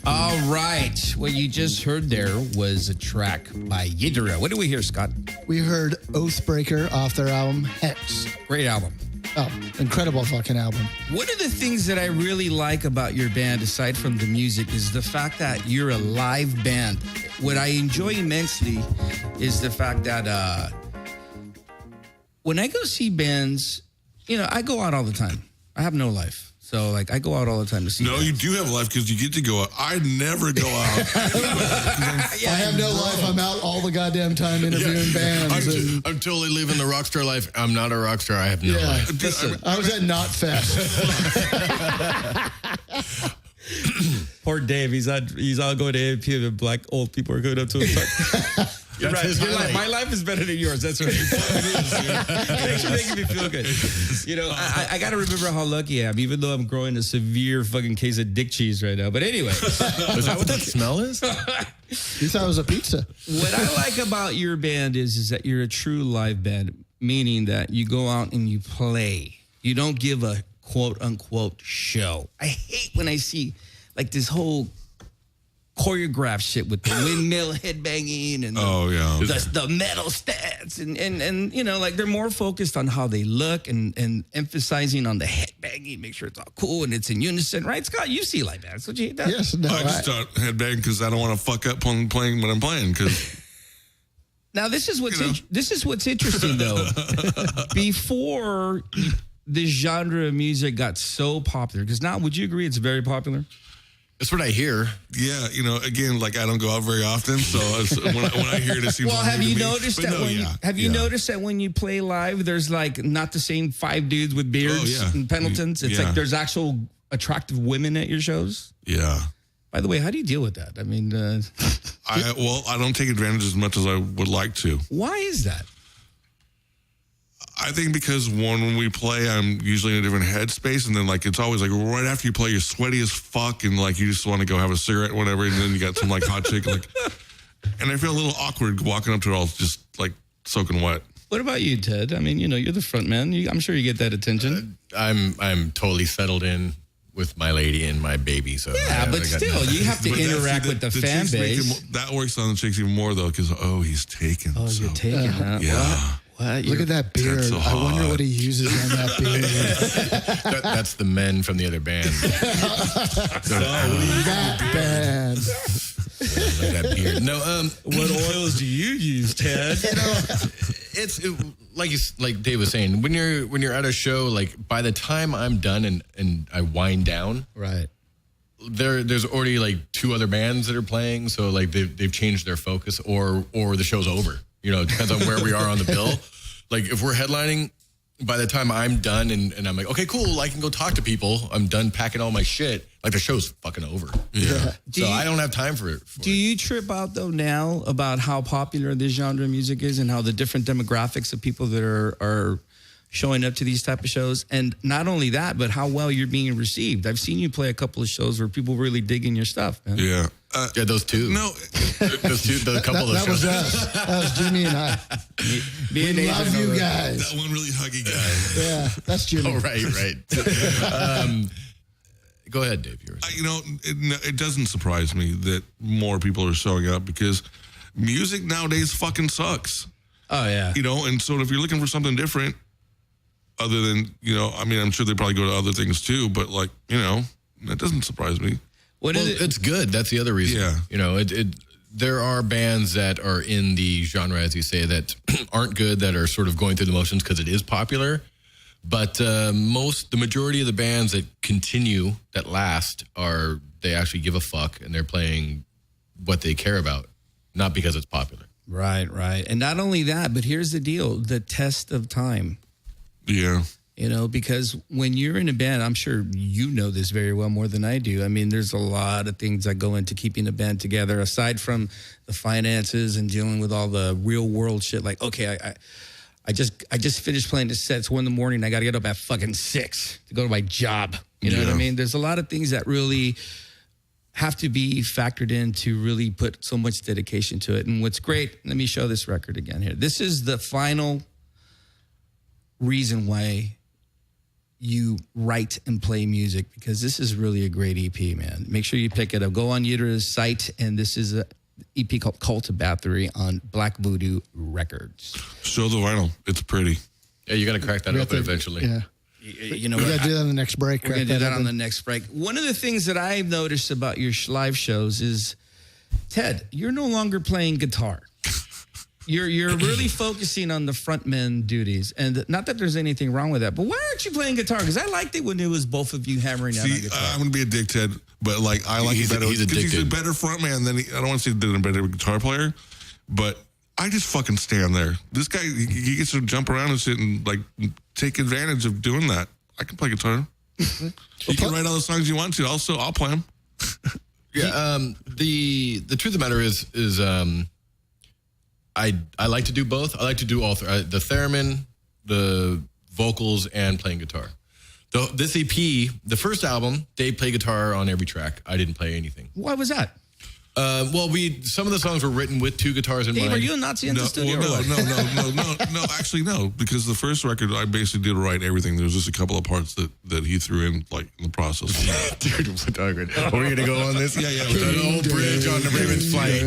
[SPEAKER 4] All right. What you just heard there was a track by Yidra. What did we hear, Scott?
[SPEAKER 5] We heard Oathbreaker off their album Hex.
[SPEAKER 4] Great album.
[SPEAKER 5] Oh, incredible fucking album.
[SPEAKER 4] One of the things that I really like about your band, aside from the music, is the fact that you're a live band. What I enjoy immensely is the fact that when I go see bands, you know, I go out all the time. I have no life. So, like, I go out all the time to see bands.
[SPEAKER 10] You do have a life because you get to go out. I never go out.
[SPEAKER 5] I have no life. I'm out all the goddamn time interviewing bands.
[SPEAKER 9] I'm totally living the rock star life. I'm not a rock star. I have no life.
[SPEAKER 5] Listen, I was at Knot Fest.
[SPEAKER 4] Poor Dave. He's all going to AMP and black old people are going up to him. You're right. My life is better than yours. That's what it is. Thanks for making me feel good. You know, I got to remember how lucky I am, even though I'm growing a severe fucking case of dick cheese right now. But anyway.
[SPEAKER 9] Is that what that smell is?
[SPEAKER 5] You thought it was a pizza.
[SPEAKER 4] What I like about your band is that you're a true live band, meaning that you go out and you play. You don't give a quote-unquote show. I hate when I see, like, this whole choreographed shit with the windmill headbanging and the metal stance and you know, like, they're more focused on how they look and emphasizing on the headbanging, make sure it's all cool and it's in unison, right, Scott? You see like that, so you hate that?
[SPEAKER 5] Yes, no,
[SPEAKER 10] I just don't headbang because I don't want to fuck up playing when I'm playing. Because
[SPEAKER 4] now this is what's interesting though. Before this genre of music got so popular, because now, would you agree it's very popular?
[SPEAKER 9] That's what I hear.
[SPEAKER 10] Yeah, you know, again, like, I don't go out very often, so when I hear it, it seems.
[SPEAKER 4] Well, have you noticed that noticed that when you play live, there's like not the same 5 dudes with beards and Pendletons. It's like there's actual attractive women at your shows.
[SPEAKER 10] Yeah.
[SPEAKER 4] By the way, how do you deal with that? I mean,
[SPEAKER 10] I don't take advantage as much as I would like to.
[SPEAKER 4] Why is that?
[SPEAKER 10] I think because when we play, I'm usually in a different headspace, and then, like, it's always like right after you play, you're sweaty as fuck, and, like, you just want to go have a cigarette or whatever, and then you got some, like, hot chick, like, and I feel a little awkward walking up to it all just, like, soaking wet.
[SPEAKER 4] What about you, Ted? I mean, you know, you're the front man. I'm sure you get that attention.
[SPEAKER 9] I'm totally settled in with my lady and my baby. So
[SPEAKER 4] but still, you have to interact with the fan base.
[SPEAKER 10] That works on the chicks even more, though, because, he's taken.
[SPEAKER 4] Oh, you're taking, huh?
[SPEAKER 10] Yeah.
[SPEAKER 4] What?
[SPEAKER 5] Look at that beard.
[SPEAKER 10] So
[SPEAKER 5] I wonder what he uses on that beard.
[SPEAKER 9] That's the men from the other band.
[SPEAKER 5] That band.
[SPEAKER 9] That beard. No,
[SPEAKER 4] what oils do you use, Ted?
[SPEAKER 9] Like Dave was saying, when you're at a show, like, by the time I'm done and I wind down,
[SPEAKER 4] right,
[SPEAKER 9] there's already like 2 other bands that are playing, so like they've changed their focus, or the show's over. You know, it depends on where we are on the bill. Like, if we're headlining, by the time I'm done and I'm like, okay, cool, I can go talk to people, I'm done packing all my shit, like, the show's fucking over.
[SPEAKER 10] Yeah.
[SPEAKER 9] So I don't have time for it.
[SPEAKER 4] Do you trip out, though, now about how popular this genre of music is and how the different demographics of people that are showing up to these type of shows? And not only that, but how well you're being received. I've seen you play a couple of shows where people really digging your stuff, man.
[SPEAKER 10] Yeah.
[SPEAKER 9] Those 2.
[SPEAKER 10] No.
[SPEAKER 9] The couple of
[SPEAKER 5] that
[SPEAKER 9] shows.
[SPEAKER 5] was us. That was Jimmy and I.
[SPEAKER 4] Me and
[SPEAKER 5] We love you guys.
[SPEAKER 10] That one really huggy guy.
[SPEAKER 5] Yeah, that's Jimmy.
[SPEAKER 9] Oh, right. Go ahead, Dave.
[SPEAKER 10] It doesn't surprise me that more people are showing up because music nowadays fucking sucks.
[SPEAKER 4] Oh, yeah.
[SPEAKER 10] You know, and so if you're looking for something different, other than, I mean, I'm sure they probably go to other things too, but, like, that doesn't surprise me.
[SPEAKER 9] It's good. That's the other reason.
[SPEAKER 10] Yeah.
[SPEAKER 9] There are bands that are in the genre, as you say, that aren't good, that are sort of going through the motions because it is popular. But the majority of the bands that continue, that last, they actually give a fuck and they're playing what they care about, not because it's popular.
[SPEAKER 4] Right. And not only that, but here's the deal: the test of time.
[SPEAKER 10] Yeah.
[SPEAKER 4] Because when you're in a band, I'm sure you know this very well more than I do. I mean, there's a lot of things that go into keeping a band together, aside from the finances and dealing with all the real world shit. Like, okay, I just finished playing this set. It's 1 a.m. I got to get up at fucking 6 to go to my job. You know what I mean? There's a lot of things that really have to be factored in to really put so much dedication to it. And what's great, let me show this record again here. This is the final reason why you write and play music, because this is really a great EP, man. Make sure you pick it up. Go on Yidra's site, and this is a EP called Cult of Battery on Black Voodoo Records.
[SPEAKER 10] Show the vinyl. It's pretty.
[SPEAKER 9] Yeah, you got to crack that open eventually.
[SPEAKER 5] Yeah.
[SPEAKER 4] You know,
[SPEAKER 5] We got to do that on the next break.
[SPEAKER 4] We're going to do that on the next break. One of the things that I've noticed about your live shows is, Ted, you're no longer playing guitar. You're really focusing on the frontman duties, and not that there's anything wrong with that. But why aren't you playing guitar? Because I liked it when it was both of you hammering out on guitar.
[SPEAKER 10] I'm gonna be a dick, Ted, but like I like it better because he's a better frontman than I don't want to say he's a better guitar player, but I just fucking stand there. This guy, he gets to jump around and sit and like take advantage of doing that. I can play guitar. You can write all the songs you want to. Also, I'll play them.
[SPEAKER 9] Yeah. The truth of the matter is I like to do both. I like to do all the theremin, the vocals, and playing guitar. This EP, the first album, Dave played guitar on every track. I didn't play anything.
[SPEAKER 4] Why was that?
[SPEAKER 9] Well, some of the songs were written with two guitars in mind.
[SPEAKER 4] Dave, are you a Nazi in the studio?
[SPEAKER 10] No. Actually, no. Because the first record, I basically did write everything. There was just a couple of parts that he threw in, like in the process.
[SPEAKER 9] Dude, are we gonna go on this?
[SPEAKER 10] Yeah.
[SPEAKER 9] The old bridge on the Ravens flight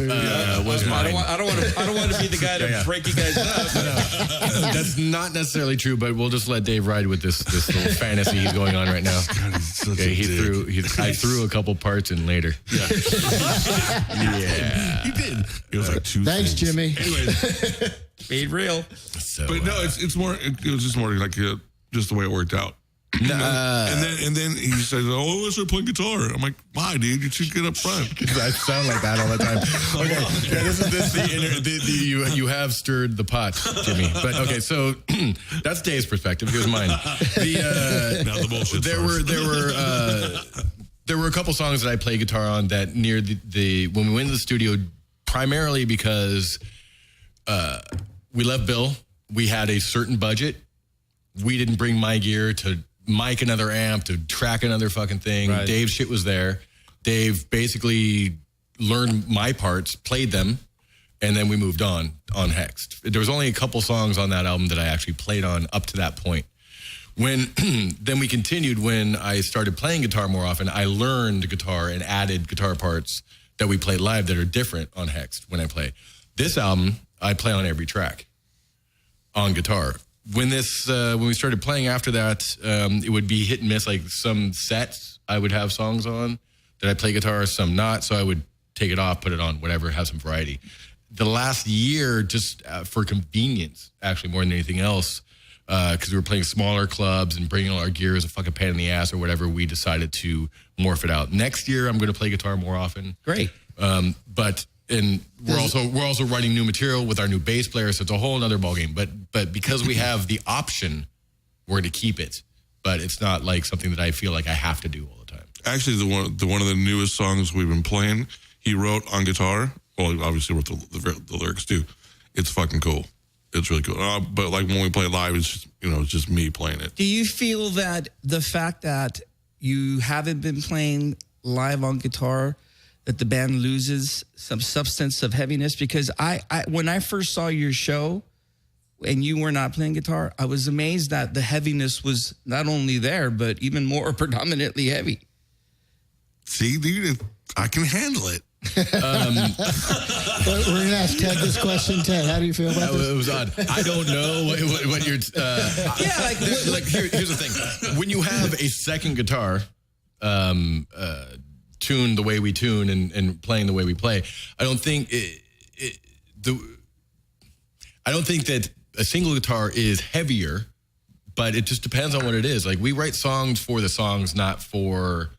[SPEAKER 9] was mine.
[SPEAKER 4] I don't want to be the guy to break you guys up.
[SPEAKER 9] No. That's not necessarily true, but we'll just let Dave ride with this little fantasy he's going on right now.
[SPEAKER 10] God, he's such
[SPEAKER 9] I threw a couple parts in later.
[SPEAKER 10] Yeah.
[SPEAKER 9] Yeah,
[SPEAKER 10] he did. It was like two.
[SPEAKER 5] Thanks, Jimmy.
[SPEAKER 10] Anyways,
[SPEAKER 4] Made real.
[SPEAKER 9] So,
[SPEAKER 10] but no, it's more. It was just more like just the way it worked out. And then he said, "Oh, let's start playing guitar." I'm like, "Why, dude? You should get up front."
[SPEAKER 9] I sound like that all the time. Okay, yeah, you have stirred the pot, Jimmy. But okay, so that's Dave's perspective. Here's mine.
[SPEAKER 10] Now the bullshit.
[SPEAKER 9] There were a couple songs that I play guitar on that near the when we went to the studio, primarily because we left Bill. We had a certain budget. We didn't bring my gear to mic another amp, to track another fucking thing. Right. Dave's shit was there. Dave basically learned my parts, played them, and then we moved on Hexed. There was only a couple songs on that album that I actually played on up to that point. When then we continued when I started playing guitar more often, I learned guitar and added guitar parts that we played live that are different on Hexed when I play. This album, I play on every track on guitar. When we started playing after that, it would be hit and miss. Like some sets I would have songs on that I play guitar, some not. So I would take it off, put it on, whatever, have some variety. The last year, just for convenience, actually more than anything else, because we were playing smaller clubs and bringing all our gear as a fucking pain in the ass or whatever, we decided to morph it out. Next year, I'm going to play guitar more often.
[SPEAKER 4] Great.
[SPEAKER 9] And we're also writing new material with our new bass player, so it's a whole other ballgame. But because we have the option, we're going to keep it. But it's not like something that I feel like I have to do all the time.
[SPEAKER 10] Actually, the one of the newest songs we've been playing, he wrote on guitar. Well, he obviously wrote the lyrics too. It's fucking cool. It's really cool. But like when we play live, it's just me playing it.
[SPEAKER 4] Do you feel that the fact that you haven't been playing live on guitar, that the band loses some substance of heaviness? Because I when I first saw your show and you were not playing guitar, I was amazed that the heaviness was not only there, but even more predominantly heavy.
[SPEAKER 10] See, dude, I can handle it.
[SPEAKER 5] We're going to ask Ted this question. Ted, how do you feel about this?
[SPEAKER 9] It was odd. I don't know what you're... here's the thing. When you have a second guitar... tune the way we tune and playing the way we play, I don't think that a single guitar is heavier, but it just depends on what it is. Like we write songs for the songs, not for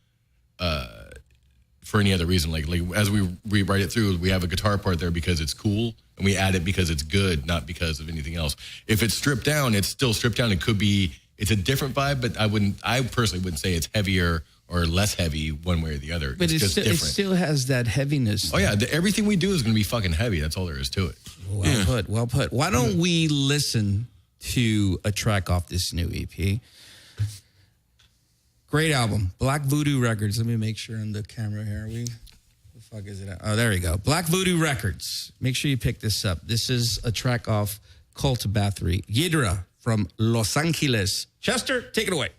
[SPEAKER 9] any other reason. Like as we write it through, we have a guitar part there because it's cool, and we add it because it's good, not because of anything else. If it's stripped down, it's still stripped down. It's a different vibe, but I personally wouldn't say it's heavier or less heavy one way or the other.
[SPEAKER 4] But
[SPEAKER 9] it's just different.
[SPEAKER 4] It still has that heaviness.
[SPEAKER 9] Oh, yeah. Everything we do is going to be fucking heavy. That's all there is to it.
[SPEAKER 4] Well put. Why don't we listen to a track off this new EP? Great album. Black Voodoo Records. Let me make sure on the camera here. The fuck is it at? Oh, there you go. Black Voodoo Records. Make sure you pick this up. This is a track off Cult of Battery. Yidra from Los Angeles. Chester, take it away.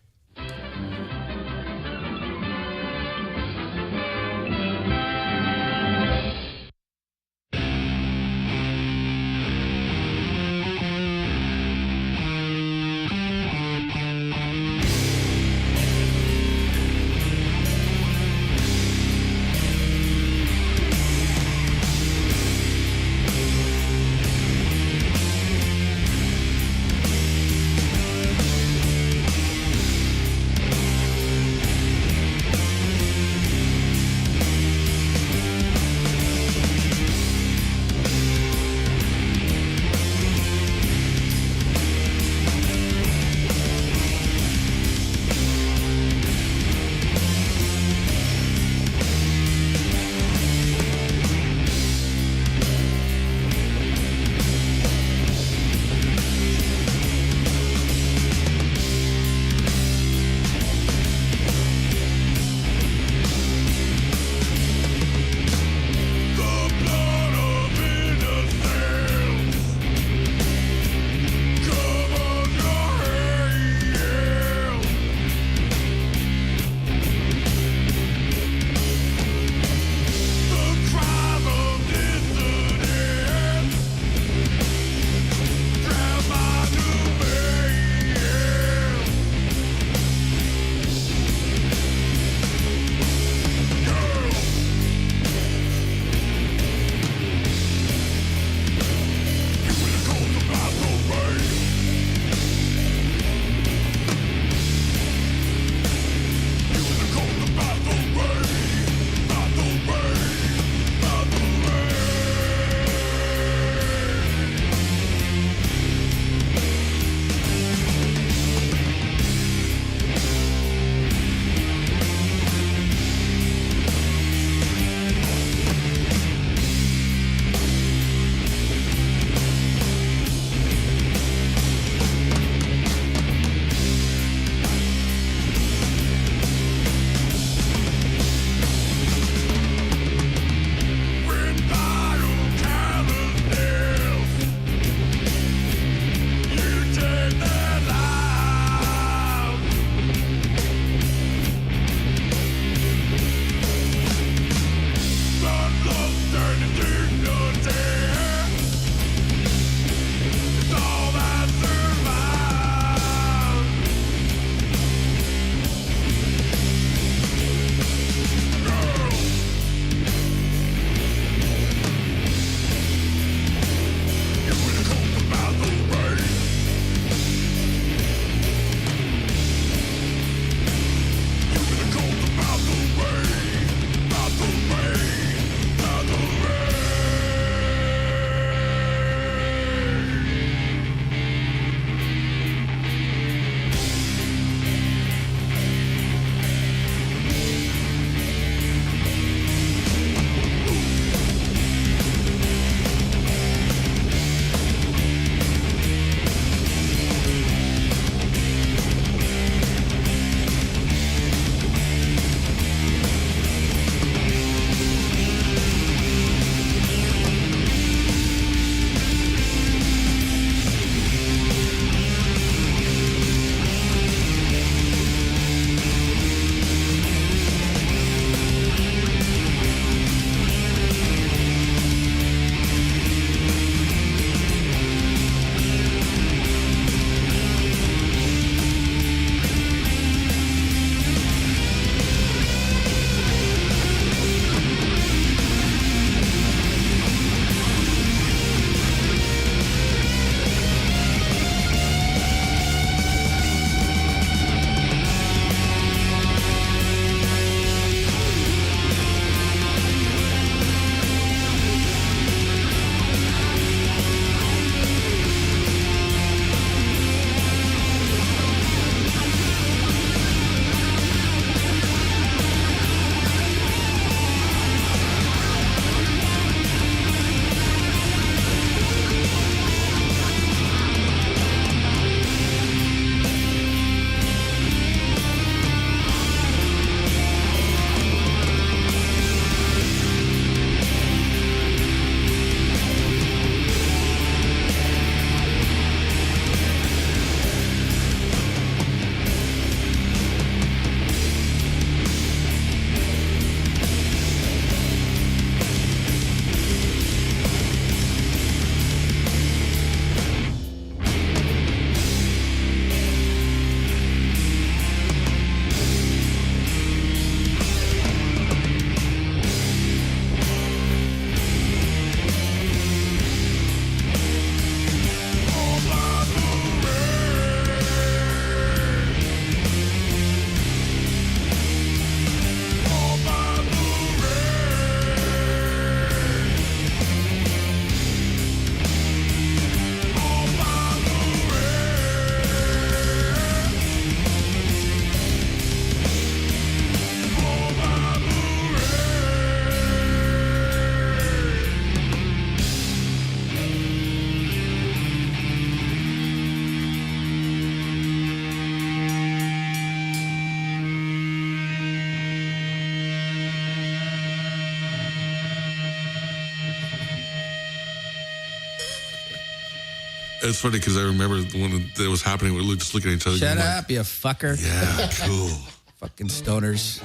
[SPEAKER 10] It's funny because I remember when it was happening, we were just looking at each other.
[SPEAKER 4] Shut
[SPEAKER 10] going
[SPEAKER 4] up, you fucker.
[SPEAKER 10] Yeah, cool.
[SPEAKER 4] Fucking stoners.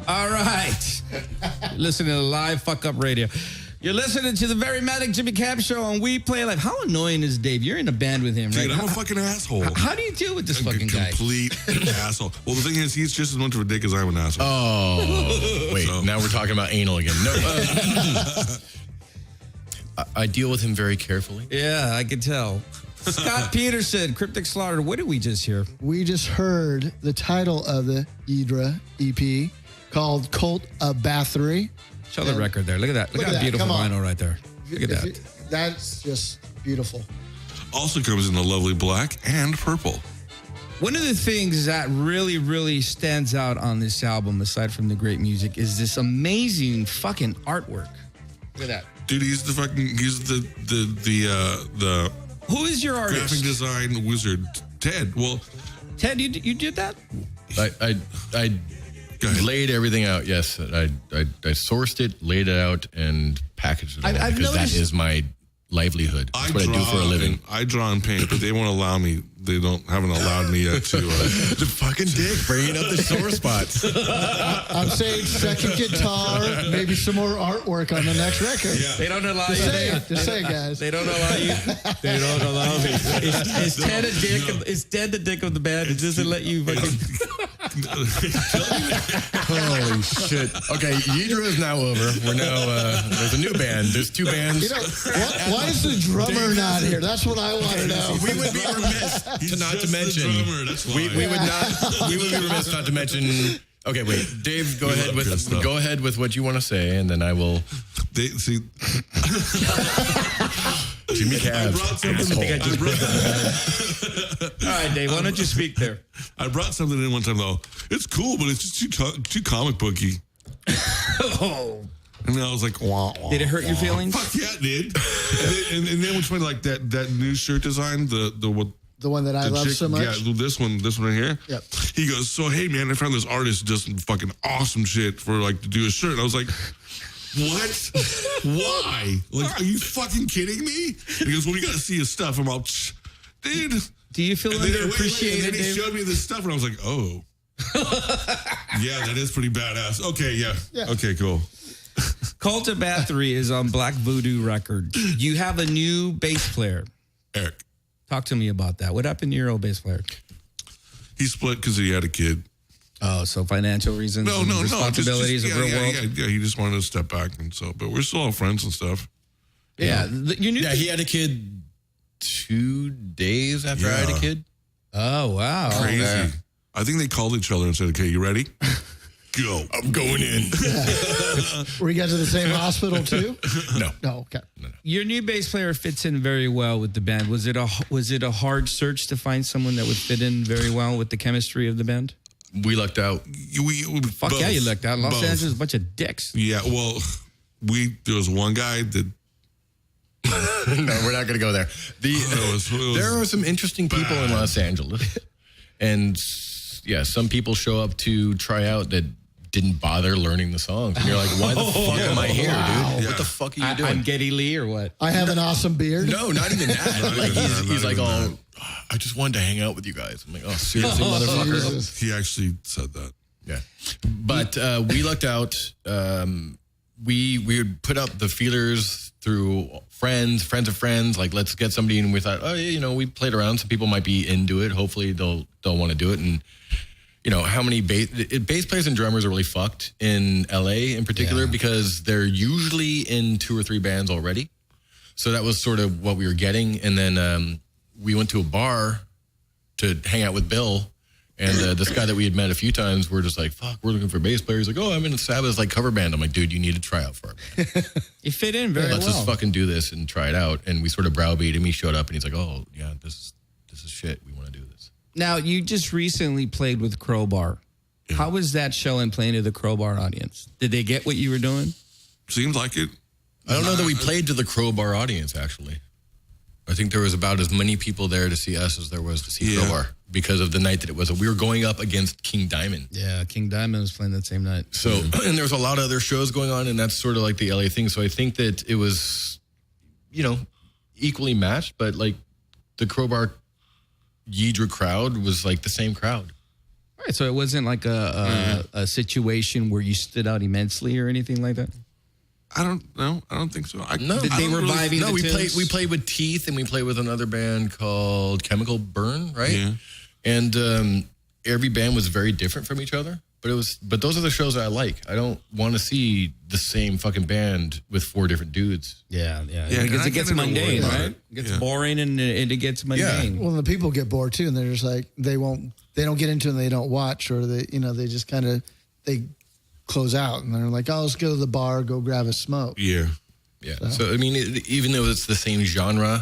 [SPEAKER 4] All right. You're listening to Live Fuck Up Radio. You're listening to the very Manic Jimmy Cam Show on We Play Live. How annoying is Dave? You're in a band with him, right?
[SPEAKER 10] Dude, I'm a fucking asshole.
[SPEAKER 4] How do you deal with this fucking guy?
[SPEAKER 10] Complete asshole. Well, the thing is, he's just as much of a dick as I'm an asshole.
[SPEAKER 9] Oh, wait.
[SPEAKER 10] So.
[SPEAKER 9] Now we're talking about anal again. No. I deal with him very carefully.
[SPEAKER 4] Yeah, I can tell. Scott Peterson, Cryptic Slaughter. What did we just hear?
[SPEAKER 5] We just heard the title of the Ydra EP called Cult of Bathory.
[SPEAKER 4] Show the record there. Look at that. Look at that beautiful vinyl right there. Look at that.
[SPEAKER 5] That's just beautiful.
[SPEAKER 10] Also comes in the lovely black and purple.
[SPEAKER 4] One of the things that really, really stands out on this album, aside from the great music, is this amazing fucking artwork. Look at that.
[SPEAKER 10] Dude, he's the
[SPEAKER 4] Who is your artist?
[SPEAKER 10] Graphic design wizard, Ted. Well,
[SPEAKER 4] Ted, you did that?
[SPEAKER 9] I laid everything out. Yes, I sourced it, laid it out, and packaged it all because that is my livelihood. That's what I do for a living.
[SPEAKER 10] I draw and paint, but they won't allow me. They haven't allowed me yet to.
[SPEAKER 9] The fucking dick, bringing up the sore spots.
[SPEAKER 5] I'm saying second guitar, maybe some more artwork on the next record.
[SPEAKER 4] Yeah. They don't allow
[SPEAKER 5] just
[SPEAKER 4] you.
[SPEAKER 5] Just say it, guys.
[SPEAKER 4] They don't allow you. They don't allow me. Is Ted a dick? Is Ted the dick of the band? It doesn't let you fucking.
[SPEAKER 9] Holy shit. Okay, Ydra is now over. We're now, there's a new band. There's two bands.
[SPEAKER 5] You know, why is the drummer not here? That's what I want to know.
[SPEAKER 9] We would be remiss not to mention. We would be remiss not to mention. Okay, wait, Dave, go ahead with what you want to say, and then I will. Jimmy Cab.
[SPEAKER 4] All right, Dave, why don't you speak there?
[SPEAKER 10] I brought something in one time, though. It's cool, but it's just too comic booky.
[SPEAKER 4] Oh.
[SPEAKER 10] And then I was like, wah, wah,
[SPEAKER 4] did it hurt your feelings?
[SPEAKER 10] Fuck yeah, it did. and then what's funny, like that new shirt design, the
[SPEAKER 5] one that I love so much?
[SPEAKER 10] Yeah, this one right here.
[SPEAKER 5] Yep.
[SPEAKER 10] He goes, so hey man, I found this artist does some fucking awesome shit for like to do a shirt. And I was like, what? Why? Like, are you fucking kidding me? And he goes, well, we got to see his stuff. I'm all, dude.
[SPEAKER 4] Do you feel underappreciated?
[SPEAKER 10] And then he showed me this stuff, and I was like, oh. Yeah, that is pretty badass. Okay, yeah. Okay, cool.
[SPEAKER 4] Cult of Bathory is on Black Voodoo Records. You have a new bass player.
[SPEAKER 10] Eric.
[SPEAKER 4] Talk to me about that. What happened to your old bass player?
[SPEAKER 10] He split because he had a kid.
[SPEAKER 4] Oh, so financial reasons? No. Responsibilities of real world?
[SPEAKER 10] Yeah, he just wanted to step back and so, but we're still all friends and stuff.
[SPEAKER 4] Yeah.
[SPEAKER 9] He had a kid 2 days after I had a kid.
[SPEAKER 4] Oh, wow.
[SPEAKER 10] Crazy. Yeah. I think they called each other and said, okay, you ready? Go. I'm going in.
[SPEAKER 5] Were you guys at the same hospital too?
[SPEAKER 10] No.
[SPEAKER 5] No, okay.
[SPEAKER 10] No.
[SPEAKER 4] Your new bass player fits in very well with the band. Was it a hard search to find someone that would fit in very well with the chemistry of the band?
[SPEAKER 9] We lucked out.
[SPEAKER 4] Fuck both. Yeah, you lucked out. Los Angeles is a bunch of dicks.
[SPEAKER 10] Yeah, well, there was one guy that.
[SPEAKER 9] No, we're not going to go there. There are some interesting people in Los Angeles. And yeah, some people show up to try out that didn't bother learning the songs. And you're like, why the fuck am I here, dude?
[SPEAKER 10] Yeah.
[SPEAKER 9] What the fuck are you doing?
[SPEAKER 4] I'm Geddy Lee or what?
[SPEAKER 5] I have an awesome beard.
[SPEAKER 9] No, not even that. He's like, I just wanted to hang out with you guys. I'm like, oh, seriously, motherfucker?
[SPEAKER 10] Jesus. He actually said that.
[SPEAKER 9] Yeah. But we lucked out. We would put out the feelers through friends of friends. Like, let's get somebody. And we thought, we played around. Some people might be into it. Hopefully they'll want to do it. And, how many bass players and drummers are really fucked in LA in particular because they're usually in 2 or 3 bands already. So that was sort of what we were getting. And then we went to a bar to hang out with Bill. And this guy that we had met a few times, we're just like, fuck, we're looking for bass players. Like, I'm in a Sabbath cover band. I'm like, dude, you need to try out for it.
[SPEAKER 4] You fit in very well.
[SPEAKER 9] Let's just fucking do this and try it out. And we sort of browbeat him. He showed up and he's like, oh, yeah, this is shit. We want to do this.
[SPEAKER 4] Now, you just recently played with Crowbar. Yeah. How was that show and playing to the Crowbar audience? Did they get what you were doing?
[SPEAKER 10] Seems like it.
[SPEAKER 9] I don't know that we played to the Crowbar audience, actually. I think there was about as many people there to see us as there was to see Crowbar because of the night that it was. We were going up against King Diamond.
[SPEAKER 4] Yeah, King Diamond was playing that same night.
[SPEAKER 9] So, and there's a lot of other shows going on, and that's sort of like the LA thing. So I think that it was, equally matched, but the Crowbar Yidra crowd was like the same crowd.
[SPEAKER 4] Right, so it wasn't like a situation where you stood out immensely or anything like that?
[SPEAKER 10] I don't know. I don't think so.
[SPEAKER 4] Did they reviving the
[SPEAKER 9] we
[SPEAKER 4] tunes?
[SPEAKER 9] played with Teeth, and we played with another band called Chemical Burn, right?
[SPEAKER 10] Yeah.
[SPEAKER 9] And every band was very different from each other. But those are the shows that I like. I don't want to see the same fucking band with 4 different dudes.
[SPEAKER 4] Yeah.
[SPEAKER 10] and
[SPEAKER 4] Because
[SPEAKER 10] I
[SPEAKER 4] it gets
[SPEAKER 10] get
[SPEAKER 4] mundane,
[SPEAKER 10] about
[SPEAKER 4] right?
[SPEAKER 10] it.
[SPEAKER 4] It gets boring and it gets mundane.
[SPEAKER 5] Well, the people get bored too, and they're just like they don't get into it, and they don't watch, or they just kind of they close out, and they're like, oh, let's go to the bar, go grab a smoke.
[SPEAKER 10] Yeah.
[SPEAKER 9] So I mean, even though it's the same genre,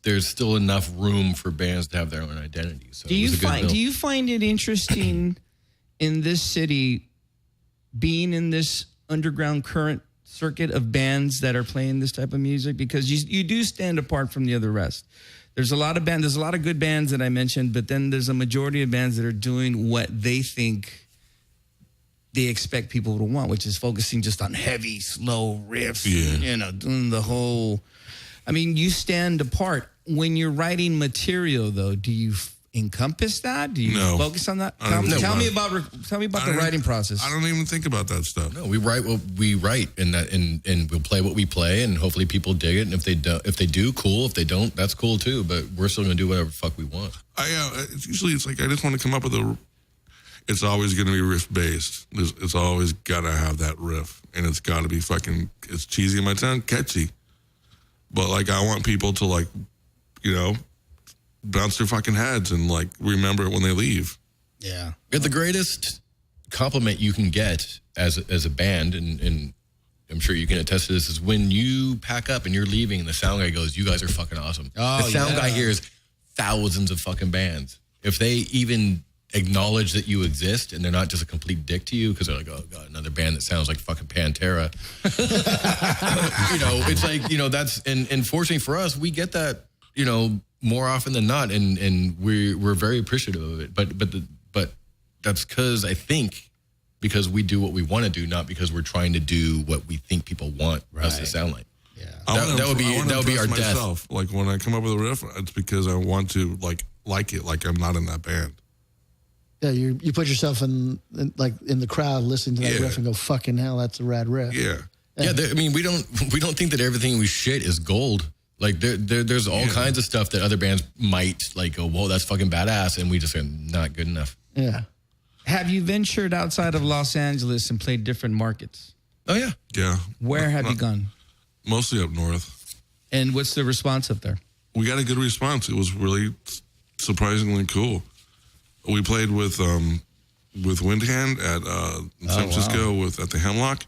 [SPEAKER 9] there's still enough room for bands to have their own identity. So
[SPEAKER 4] Do you find it interesting in this city being in this underground current circuit of bands that are playing this type of music? Because you do stand apart from the other rest. There's a lot of good bands that I mentioned, but then there's a majority of bands that are doing what they think they expect people to want, which is focusing just on heavy, slow riffs, doing the whole... I mean, you stand apart. When you're writing material, though, do you encompass that? Do you focus on that? Tell me about the writing process.
[SPEAKER 10] I don't even think about that stuff.
[SPEAKER 9] No, we write what we write, and we'll play what we play, and hopefully people dig it. And if they do, cool. If they don't, that's cool too. But we're still gonna do whatever the fuck we want.
[SPEAKER 10] It's like I just want to come up with it's always going to be riff based. It's always got to have that riff, and it's got to be it's cheesy in my tongue, catchy. But like, I want people to like, bounce their fucking heads and like remember it when they leave.
[SPEAKER 4] Yeah.
[SPEAKER 9] The greatest compliment you can get as a band, and I'm sure you can attest to this, is when you pack up and you're leaving and the sound guy goes, "You guys are fucking awesome." The sound guy hears thousands of fucking bands. If they even acknowledge that you exist and they're not just a complete dick to you because they're like, oh God, another band that sounds like fucking Pantera. It's like, that's, and fortunately for us, we get that, more often than not. And we're very appreciative of it. But that's because we do what we want to do, not because we're trying to do what we think people want us to sound like.
[SPEAKER 10] Yeah. That would be our death. Like when I come up with a riff, it's because I want to like it, like I'm not in that band.
[SPEAKER 5] Yeah, you put yourself in the crowd listening to that riff and go, fucking hell, that's a rad riff.
[SPEAKER 10] Yeah.
[SPEAKER 9] I mean, we don't think that everything we shit is gold. Like there's all kinds of stuff that other bands might like go, whoa, that's fucking badass, and we just are not good enough.
[SPEAKER 5] Yeah.
[SPEAKER 4] Have you ventured outside of Los Angeles and played different markets?
[SPEAKER 9] Oh yeah.
[SPEAKER 10] Yeah.
[SPEAKER 4] Where have you gone?
[SPEAKER 10] Mostly up north.
[SPEAKER 4] And what's the response up there?
[SPEAKER 10] We got a good response. It was really surprisingly cool. We played with Windhand at San Francisco at the Hemlock.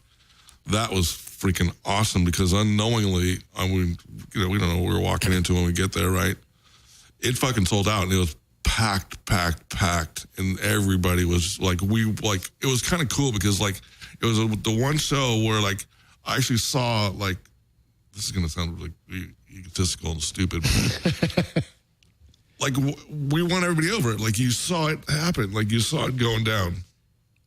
[SPEAKER 10] That was freaking awesome because unknowingly, we don't know what we were walking into when we get there, right? It fucking sold out, and it was packed, and everybody was like, it was kind of cool because like it was the one show where like I actually saw like, this is gonna sound like egotistical and stupid. Like, we won everybody over it. Like, you saw it happen. Like, you saw it going down.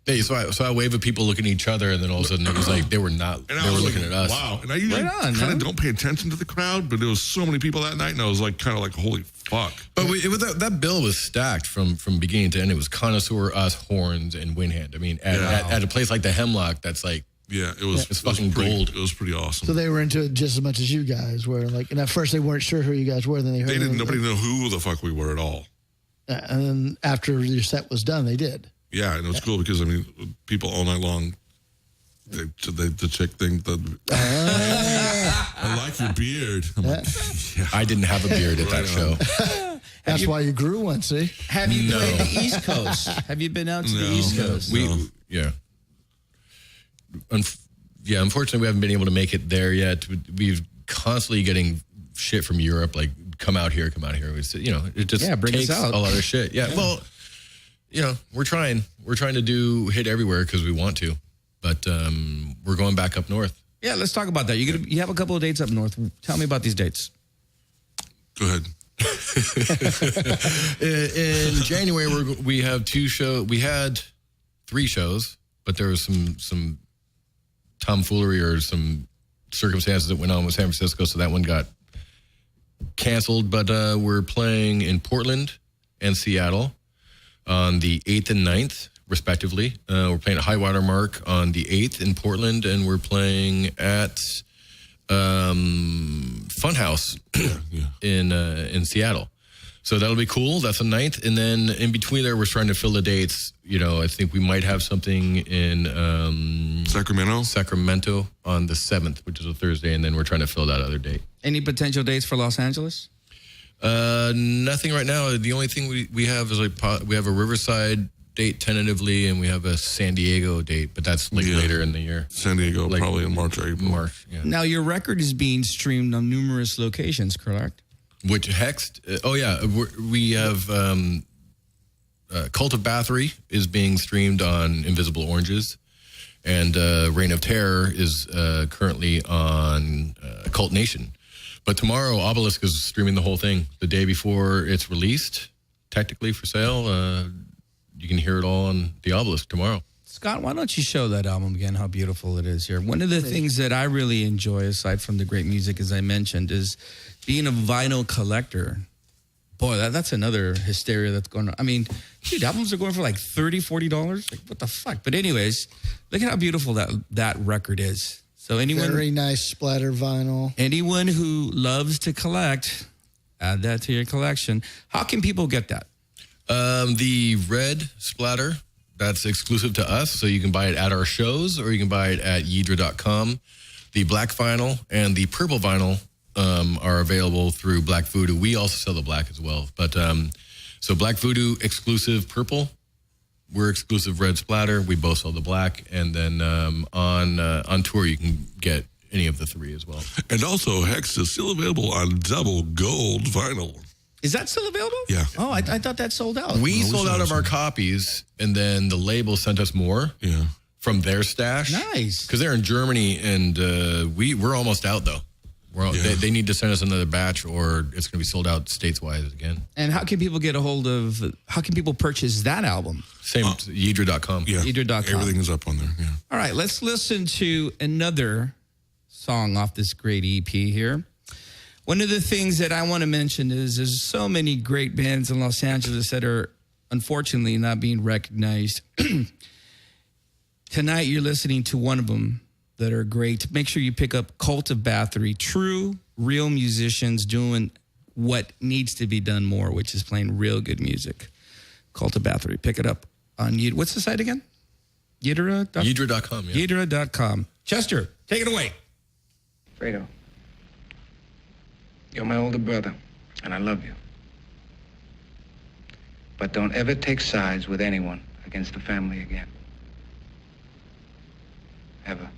[SPEAKER 9] Yeah, so I wave at people looking at each other, and then all of a sudden it was like they were looking at us.
[SPEAKER 10] Wow. And I usually kind of don't pay attention to the crowd, but there was so many people that night, and I was like, kind of like, holy fuck.
[SPEAKER 9] But that bill was stacked from beginning to end. It was Connoisseur, us, Horns, and Windhand. I mean, at a place like the Hemlock, that's like,
[SPEAKER 10] yeah, it's fucking gold. It was pretty awesome.
[SPEAKER 5] So they were into it just as much as you guys were. Like, and at first they weren't sure who you guys were. Then they heard.
[SPEAKER 10] Nobody knew who the fuck we were at all.
[SPEAKER 5] And then after your set was done, they did.
[SPEAKER 10] Yeah, and it was cool because I mean, people all night long. The chick thing. I like your beard. I'm like, yeah.
[SPEAKER 9] I didn't have a beard at that show.
[SPEAKER 5] That's why you grew one. See?
[SPEAKER 4] Have you played the East Coast? Have you been out to the East Coast?
[SPEAKER 9] Unfortunately, we haven't been able to make it there yet. We've constantly getting shit from Europe, like come out here. It's, it just takes a lot of shit. Yeah, well, we're trying to hit everywhere because we want to, but we're going back up north.
[SPEAKER 4] Yeah, let's talk about that. You have a couple of dates up north. Tell me about these dates.
[SPEAKER 10] Go ahead.
[SPEAKER 9] In January, we have 2 shows. We had 3 shows, but there was some tomfoolery or some circumstances that went on with San Francisco, so that one got canceled, but we're playing in Portland and Seattle on the 8th and 9th, respectively. We're playing at High Water Mark on the 8th in Portland, and we're playing at Funhouse in Seattle. So that'll be cool. That's the 9th. And then in between there, we're trying to fill the dates. You know, I think we might have something in Sacramento on the 7th, which is a Thursday. And then we're trying to fill that other date.
[SPEAKER 4] Any potential dates for Los Angeles?
[SPEAKER 9] Nothing right now. The only thing we have is we have a Riverside date tentatively, and we have a San Diego date, but that's later in the year.
[SPEAKER 10] San Diego, probably in March or April.
[SPEAKER 9] March, yeah.
[SPEAKER 4] Now, your record is being streamed on numerous locations, correct?
[SPEAKER 9] Which Hexed? Oh, yeah. We have Cult of Bathory is being streamed on Invisible Oranges, and Reign of Terror is currently on Cult Nation. But tomorrow, Obelisk is streaming the whole thing. The day before it's released, technically for sale, you can hear it all on the Obelisk tomorrow.
[SPEAKER 4] Scott, why don't you show that album again, how beautiful it is here. One of the things that I really enjoy, aside from the great music, as I mentioned, is being a vinyl collector. Boy, that's another hysteria that's going on. I mean, dude, albums are going for like $30, $40. Like, what the fuck? But anyways, look at how beautiful that record is. So anyone,
[SPEAKER 5] very nice splatter vinyl.
[SPEAKER 4] Anyone who loves to collect, add that to your collection. How can people get that?
[SPEAKER 9] The red splatter, that's exclusive to us, so you can buy it at our shows or you can buy it at yidra.com. The black vinyl and the purple vinyl are available through Black Voodoo. We also sell the black as well. But so Black Voodoo exclusive purple, we're exclusive red splatter. We both sell the black, and then on tour you can get any of the three as well.
[SPEAKER 10] And also Hex is still available on double gold vinyl.
[SPEAKER 4] Is that still available?
[SPEAKER 10] Yeah.
[SPEAKER 4] Oh, I thought that sold out.
[SPEAKER 9] We sold out of our copies, and then the label sent us more from their stash.
[SPEAKER 4] Nice.
[SPEAKER 9] Because they're in Germany, and we're almost out, though. They need to send us another batch, or it's going to be sold out stateswide again.
[SPEAKER 4] And how can people how can people purchase that album?
[SPEAKER 9] Same, Yidra.com.
[SPEAKER 10] Yeah.
[SPEAKER 4] Yidra.com.
[SPEAKER 10] Everything is up on there, yeah.
[SPEAKER 4] All right, let's listen to another song off this great EP here. One of the things that I want to mention is there's so many great bands in Los Angeles that are unfortunately not being recognized. Tonight, you're listening to one of them that are great. Make sure you pick up Cult of Bathory. True, real musicians doing what needs to be done more, which is playing real good music. Cult of Bathory. Pick it up on what's the site again? Yidra.com.
[SPEAKER 9] Yidra.com, yeah.
[SPEAKER 4] Yidra.com. Chester, take it away.
[SPEAKER 1] Fredo, you're my older brother, and I love you. But don't ever take sides with anyone against the family again. Ever.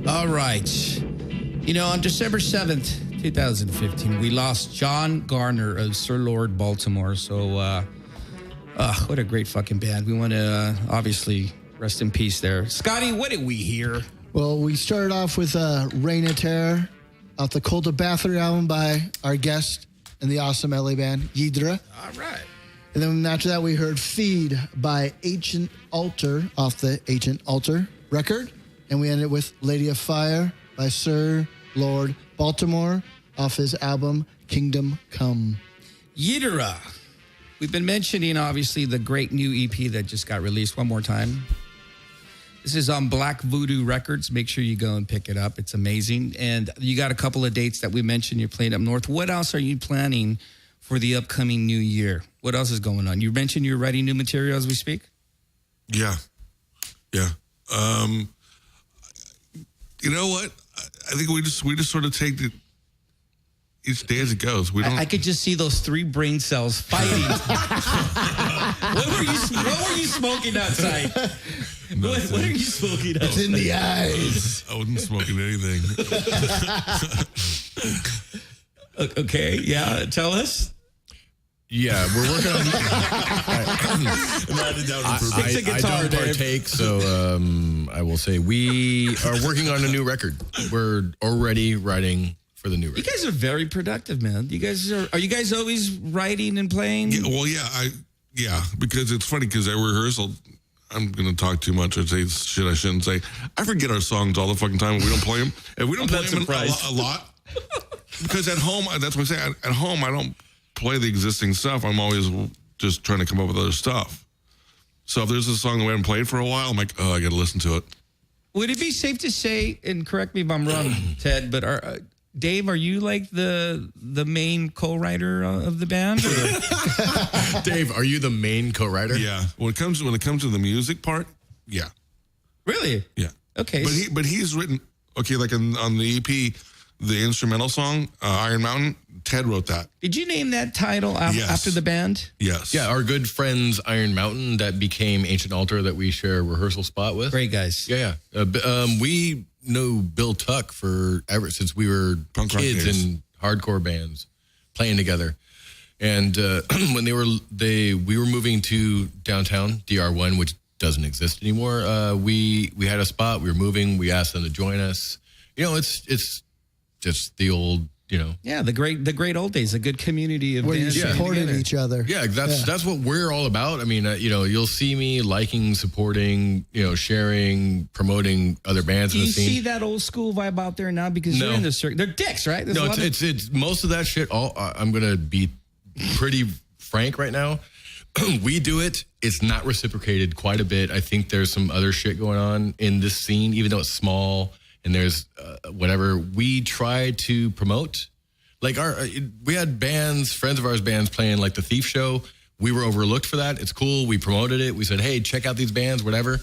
[SPEAKER 4] All right. You know, on December 7th, 2015, we lost John Garner of Sir Lord Baltimore. So, what a great fucking band. We want to obviously rest in peace there. Scotty, what did we hear?
[SPEAKER 5] Well, we started off with Reign of Terror off the Cult of Bathory album by our guest in the awesome LA band, Yidra.
[SPEAKER 4] All right.
[SPEAKER 5] And then after that, we heard Feed by Ancient Altar off the Ancient Altar record. And we ended with Lady of Fire by Sir Lord Baltimore off his album Kingdom Come.
[SPEAKER 4] Yidra. We've been mentioning, obviously, the great new EP that just got released. One more time. This is on Black Voodoo Records. Make sure you go and pick it up. It's amazing. And you got a couple of dates that we mentioned. You're playing up north. What else are you planning for the upcoming new year? What else is going on? You mentioned you're writing new material as we speak?
[SPEAKER 10] Yeah. You know what? I think we just sort of take it each day as it goes. We don't.
[SPEAKER 4] I could just see those three brain cells fighting. What were you smoking outside? What are you smoking outside?
[SPEAKER 5] It's in the eyes.
[SPEAKER 10] I wasn't smoking anything.
[SPEAKER 4] Okay, yeah. Tell us.
[SPEAKER 9] Yeah, we're working on. I don't partake, so I will say we are working on a new record. We're already writing for the new record.
[SPEAKER 4] You guys are very productive, man. You guys are you guys always writing and playing?
[SPEAKER 10] Yeah, well, yeah, because it's funny because at rehearsal, I'm going to talk too much or say shit I shouldn't say. I forget our songs all the fucking time. We don't play them. And we don't play them a lot. Because at home, that's what I say. At home, I don't play the existing stuff. I'm always just trying to come up with other stuff. So if there's a song that we haven't played for a while, I'm like, oh, I got to listen to it.
[SPEAKER 4] Would it be safe to say, and correct me if I'm wrong, Ted, but Dave, are you like the main co-writer of the band?
[SPEAKER 9] Dave, are you the main co-writer?
[SPEAKER 10] Yeah. When it comes to the music part, yeah.
[SPEAKER 4] Really?
[SPEAKER 10] Yeah.
[SPEAKER 4] Okay.
[SPEAKER 10] But he's written, like on the EP, the instrumental song, Iron Mountain, Ted wrote that.
[SPEAKER 4] Did you name that title after the band?
[SPEAKER 10] Yes.
[SPEAKER 9] Yeah, our good friends Iron Mountain that became Ancient Altar that we share a rehearsal spot with.
[SPEAKER 4] Great guys.
[SPEAKER 9] Yeah. We know Bill Tuck ever since we were
[SPEAKER 10] Punk rock
[SPEAKER 9] kids
[SPEAKER 10] days.
[SPEAKER 9] in hardcore bands playing together. And when we were moving to downtown DR1, which doesn't exist anymore. We had a spot. We were moving. We asked them to join us. It's just the old.
[SPEAKER 4] Yeah, the great old days, a good community of
[SPEAKER 5] where you
[SPEAKER 4] bands
[SPEAKER 5] supported
[SPEAKER 4] together.
[SPEAKER 5] each other.
[SPEAKER 9] Yeah, that's what we're all about. I mean, you'll see me liking, supporting, sharing, promoting other bands
[SPEAKER 4] Do
[SPEAKER 9] in the
[SPEAKER 4] you
[SPEAKER 9] scene.
[SPEAKER 4] see that old school vibe out there now? Because
[SPEAKER 9] No.
[SPEAKER 4] you're in the circuit. They're dicks, right? There's a
[SPEAKER 9] No,
[SPEAKER 4] lot of-
[SPEAKER 9] it's most of that shit. I'm gonna be pretty frank right now. We do it. It's not reciprocated quite a bit. I think there's some other shit going on in this scene, even though it's small and there's whatever. We try to promote. Like we had friends of ours bands playing like the Thief Show. We were overlooked for that. It's cool. We promoted it. We said, hey, check out these bands, whatever.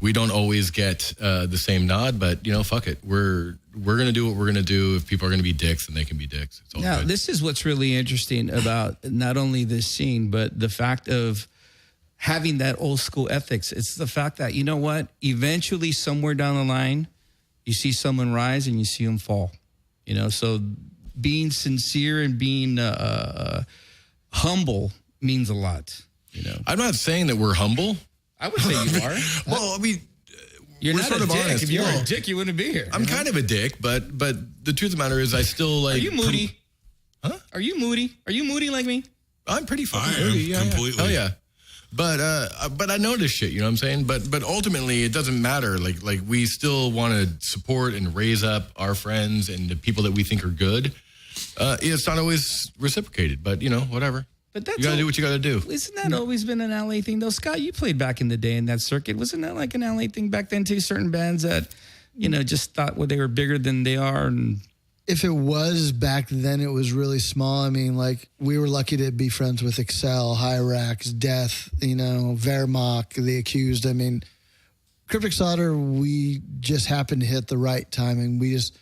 [SPEAKER 9] We don't always get the same nod, but fuck it. We're gonna do what we're gonna do. If people are gonna be dicks, then they can be dicks. It's all
[SPEAKER 4] Now,
[SPEAKER 9] good.
[SPEAKER 4] this is what's really interesting about not only this scene, but the fact of having that old school ethics. It's the fact that, eventually somewhere down the line, you see someone rise and you see them fall. So being sincere and being humble means a lot.
[SPEAKER 9] I'm not saying that we're humble.
[SPEAKER 4] I would say you are.
[SPEAKER 9] Well, I mean,
[SPEAKER 4] You're
[SPEAKER 9] we're
[SPEAKER 4] not
[SPEAKER 9] sort
[SPEAKER 4] a
[SPEAKER 9] of
[SPEAKER 4] dick.
[SPEAKER 9] honest.
[SPEAKER 4] If you were
[SPEAKER 9] Well,
[SPEAKER 4] a dick, you wouldn't be here.
[SPEAKER 9] I'm kind of a dick, but the truth of the matter is, I still like.
[SPEAKER 4] Are you moody?
[SPEAKER 9] Huh?
[SPEAKER 4] Are you moody? Are you moody like me?
[SPEAKER 9] I'm pretty fucking
[SPEAKER 10] I am
[SPEAKER 9] moody. Yeah,
[SPEAKER 10] completely.
[SPEAKER 9] Oh yeah. But I know this shit, you know what I'm saying? But ultimately it doesn't matter. Like we still want to support and raise up our friends and the people that we think are good. It's not always reciprocated, but whatever.
[SPEAKER 4] But that's
[SPEAKER 9] you gotta do what you gotta do.
[SPEAKER 4] Isn't that always been an LA thing though? Scott, you played back in the day in that circuit. Wasn't that like an LA thing back then too? Certain bands that, just thought they were bigger than they are. And
[SPEAKER 5] If it was back then, it was really small. I mean, like, we were lucky to be friends with Excel, Hyrax, Death, Wehrmacht, The Accused. I mean, Cryptic Slaughter, we just happened to hit the right timing. We just,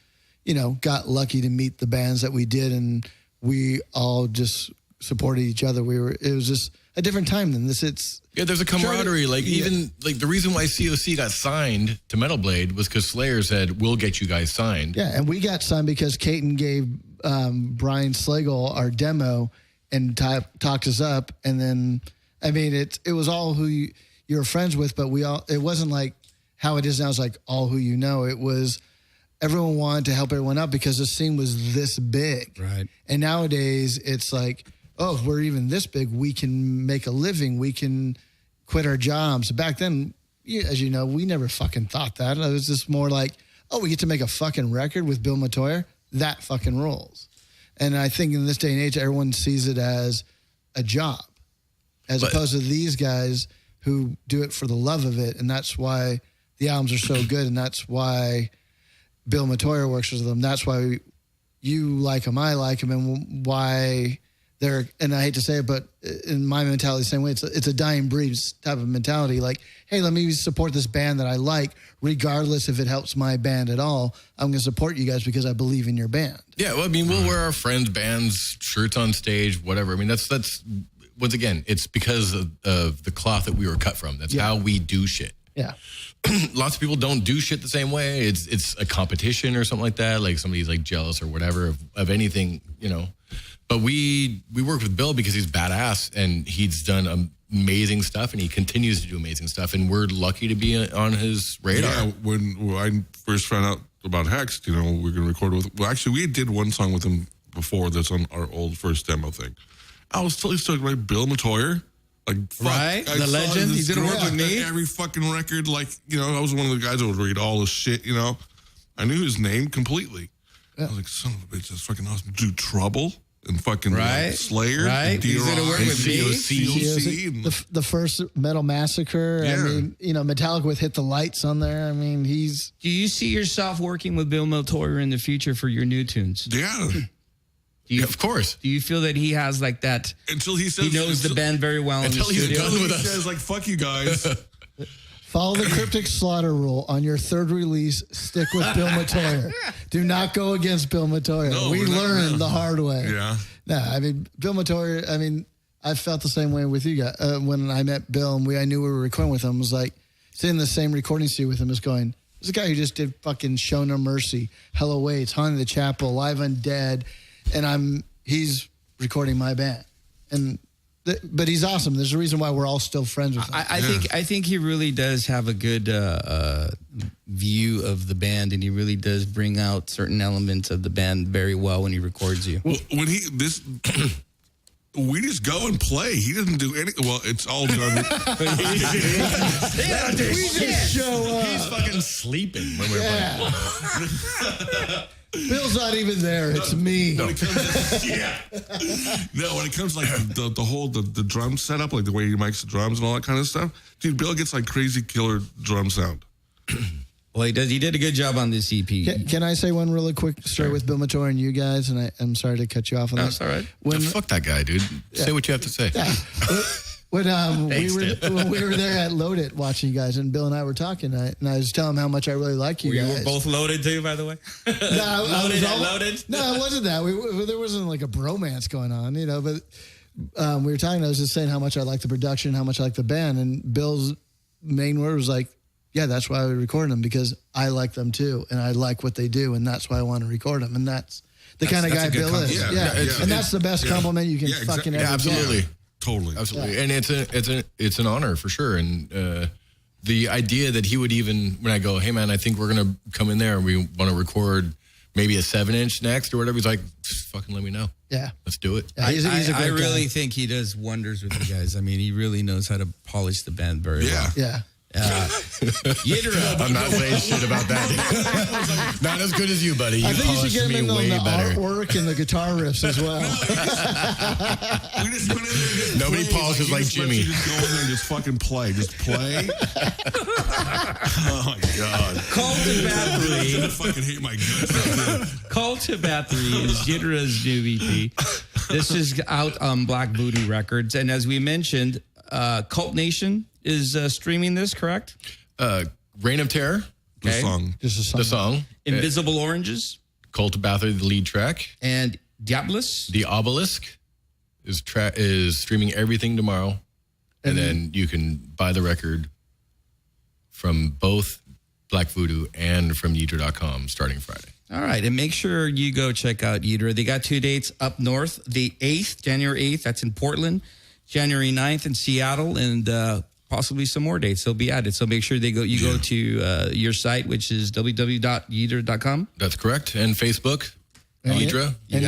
[SPEAKER 5] got lucky to meet the bands that we did, and we all just supported each other. It was just a different time than this.
[SPEAKER 9] Yeah, there's a camaraderie. Even the reason why COC got signed to Metal Blade was because Slayer said, we'll get you guys signed.
[SPEAKER 5] Yeah, and we got signed because Caton gave Brian Slagle our demo and talked us up. And then, I mean, it was all who you were friends with, but it wasn't like how it is now. It's like all who you know. It was everyone wanted to help everyone out because the scene was this big.
[SPEAKER 4] Right.
[SPEAKER 5] And nowadays it's like, oh, if we're even this big, we can make a living. We can quit our jobs. Back then, as you know, we never fucking thought that. It was just more like, oh, we get to make a fucking record with Bill Matoyer. That fucking rolls. And I think in this day and age, everyone sees it as a job, as opposed to these guys who do it for the love of it. And that's why the albums are so good. And that's why Bill Matoyer works with them. That's why you like them, I like them, and why they're, and I hate to say it, but in my mentality, the same way, it's a dying breed type of mentality. Like, hey, let me support this band that I like, regardless if it helps my band at all. I'm going to support you guys because I believe in your band.
[SPEAKER 9] Yeah, well, I mean, we'll wear our friends' bands' shirts on stage, whatever. I mean, that's once again, it's because of the cloth that we were cut from. That's how we do shit.
[SPEAKER 5] Yeah.
[SPEAKER 9] Lots of people don't do shit the same way. It's a competition or something like that. Like somebody's like jealous or whatever of anything, But we work with Bill because he's badass and he's done amazing stuff and he continues to do amazing stuff. And we're lucky to be on his radar.
[SPEAKER 10] Yeah, when I first found out about Hex, we're going to record with. Well, actually, we did one song with him before that's on our old first demo thing. I was totally stoked, right? Bill Matoyer. Like, fuck,
[SPEAKER 4] right? The legend. He didn't work with me.
[SPEAKER 10] Every fucking record, I was one of the guys that would read all this shit, I knew his name completely. Yeah. I was like, son of a bitch, that's fucking awesome. Do Trouble. and fucking Slayer.
[SPEAKER 4] Right. He's going to work with
[SPEAKER 10] COC.
[SPEAKER 5] The first Metal Massacre.
[SPEAKER 10] Yeah.
[SPEAKER 5] I mean, Metallica with Hit the Lights on there. I mean, he's...
[SPEAKER 4] Do you see yourself working with Bill Montoya in the future for your new tunes?
[SPEAKER 10] Yeah.
[SPEAKER 9] Of course.
[SPEAKER 4] Do you feel that he has like that?
[SPEAKER 10] Until he says...
[SPEAKER 4] He knows the band very well in the
[SPEAKER 9] he's
[SPEAKER 4] studio.
[SPEAKER 9] done with us.
[SPEAKER 10] He says, like, fuck you guys.
[SPEAKER 5] Follow the Cryptic Slaughter rule. On your third release, stick with Bill Montoya. Do not go against Bill Montoya.
[SPEAKER 10] No,
[SPEAKER 5] we learned the hard way.
[SPEAKER 10] Yeah.
[SPEAKER 5] No, I mean, Bill Montoya, I felt the same way with you guys. When I met Bill and I knew we were recording with him, it was like sitting in the same recording studio with him is going, this is a guy who just did fucking Show No Mercy, Hello Waits, Haunting the Chapel, Live Undead, and he's recording my band. But he's awesome. There's a reason why we're all still friends with him.
[SPEAKER 4] I think he really does have a good view of the band, and he really does bring out certain elements of the band very well when he records you.
[SPEAKER 10] Well, when we just go and play. He doesn't do anything. Well, it's all done.
[SPEAKER 5] We just show up.
[SPEAKER 9] He's fucking sleeping when we're playing.
[SPEAKER 5] Bill's not even there. It's me.
[SPEAKER 10] When it comes like the whole drum setup, like the way he mics the drums and all that kind of stuff, dude, Bill gets like crazy killer drum sound.
[SPEAKER 4] Well, he does. He did a good job on this EP.
[SPEAKER 5] Can I say one really quick story with Bill Montoya and you guys? And I'm sorry to cut you off on this.
[SPEAKER 4] That's all right.
[SPEAKER 9] Fuck that guy, dude. Say what you have to say.
[SPEAKER 5] Yeah. When we were there at Load It watching you guys, and Bill and I were talking, and I was telling him how much I really like you guys.
[SPEAKER 4] You were both loaded too, by the way.
[SPEAKER 5] Loaded. No, it wasn't that. There wasn't like a bromance going on, But we were talking. I was just saying how much I like the production, how much I like the band, and Bill's main word was like, "Yeah, that's why we record them because I like them too, and I like what they do, and that's why I want to record them." And that's the kind of guy Bill is.
[SPEAKER 10] Yeah.
[SPEAKER 5] And that's the best compliment you can fucking ever
[SPEAKER 9] absolutely.
[SPEAKER 5] get.
[SPEAKER 10] Totally.
[SPEAKER 9] Absolutely. And it's an honor for sure. And the idea that he would even, when I go, hey man, I think we're going to come in there and we want to record maybe a 7-inch next or whatever. He's like, fucking let me know.
[SPEAKER 5] Yeah.
[SPEAKER 9] Let's do it.
[SPEAKER 5] Yeah, he's a great
[SPEAKER 4] I really
[SPEAKER 5] guy.
[SPEAKER 4] think he does wonders with you guys. I mean, he really knows how to polish the band very well.
[SPEAKER 5] Yeah.
[SPEAKER 4] Yidra.
[SPEAKER 9] I'm not saying shit about that. Not as good as you, buddy. You
[SPEAKER 5] I think you should
[SPEAKER 9] polished
[SPEAKER 5] get him
[SPEAKER 9] me
[SPEAKER 5] in on
[SPEAKER 9] way
[SPEAKER 5] the
[SPEAKER 9] better.
[SPEAKER 5] artwork and the guitar riffs as well.
[SPEAKER 10] We just went in there and just
[SPEAKER 9] Nobody
[SPEAKER 10] played.
[SPEAKER 9] polishes like Jimmy.
[SPEAKER 10] You just go in there and just fucking play. Just play. Oh my god.
[SPEAKER 4] Call to Bat 3.
[SPEAKER 10] I fucking hate my guts.
[SPEAKER 4] Call to Bat 3 is Yidra's new EP. This is out on Black Voodoo Records. And as we mentioned, Cult Nation is streaming this, correct?
[SPEAKER 9] Reign of Terror.
[SPEAKER 10] The song.
[SPEAKER 5] Just a song.
[SPEAKER 9] The song.
[SPEAKER 4] Invisible Oranges.
[SPEAKER 9] Cult of Bathory, the lead track.
[SPEAKER 4] And Diabolus.
[SPEAKER 9] The Obelisk is streaming everything tomorrow. And then you can buy the record from both Black Voodoo and from Yidra.com starting Friday.
[SPEAKER 4] All right. And make sure you go check out Yidra. They got 2 dates up north. The 8th, January 8th, that's in Portland. January 9th in Seattle. And possibly some more dates they'll be added. So make sure go to your site, which is www.yidra.com.
[SPEAKER 9] That's correct. And Facebook, Yidra.
[SPEAKER 4] You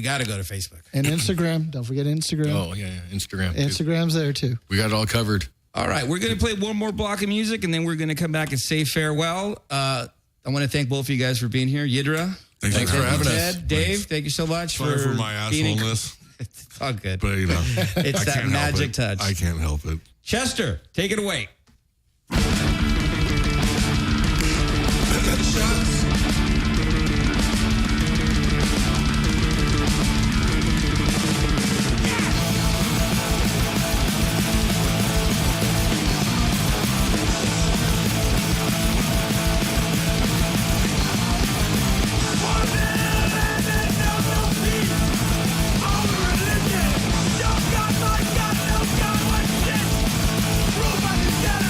[SPEAKER 4] got to go to Facebook.
[SPEAKER 5] And Instagram. Don't forget Instagram.
[SPEAKER 9] Oh, yeah. Instagram.
[SPEAKER 5] Instagram's there too.
[SPEAKER 9] We got it all covered.
[SPEAKER 4] All right. We're going to play one more block of music, and then we're going to come back and say farewell. I want to thank both of you guys for being here. Yidra.
[SPEAKER 10] Thanks for having us.
[SPEAKER 4] Ted, Dave, thank you so much
[SPEAKER 10] Sorry for my assholeness.
[SPEAKER 4] It's all good.
[SPEAKER 10] But
[SPEAKER 4] It's
[SPEAKER 10] I
[SPEAKER 4] that
[SPEAKER 10] can't help
[SPEAKER 4] magic
[SPEAKER 10] it.
[SPEAKER 4] touch.
[SPEAKER 10] I can't help it.
[SPEAKER 4] Chester, take it away.
[SPEAKER 3] Ruled by the shadow.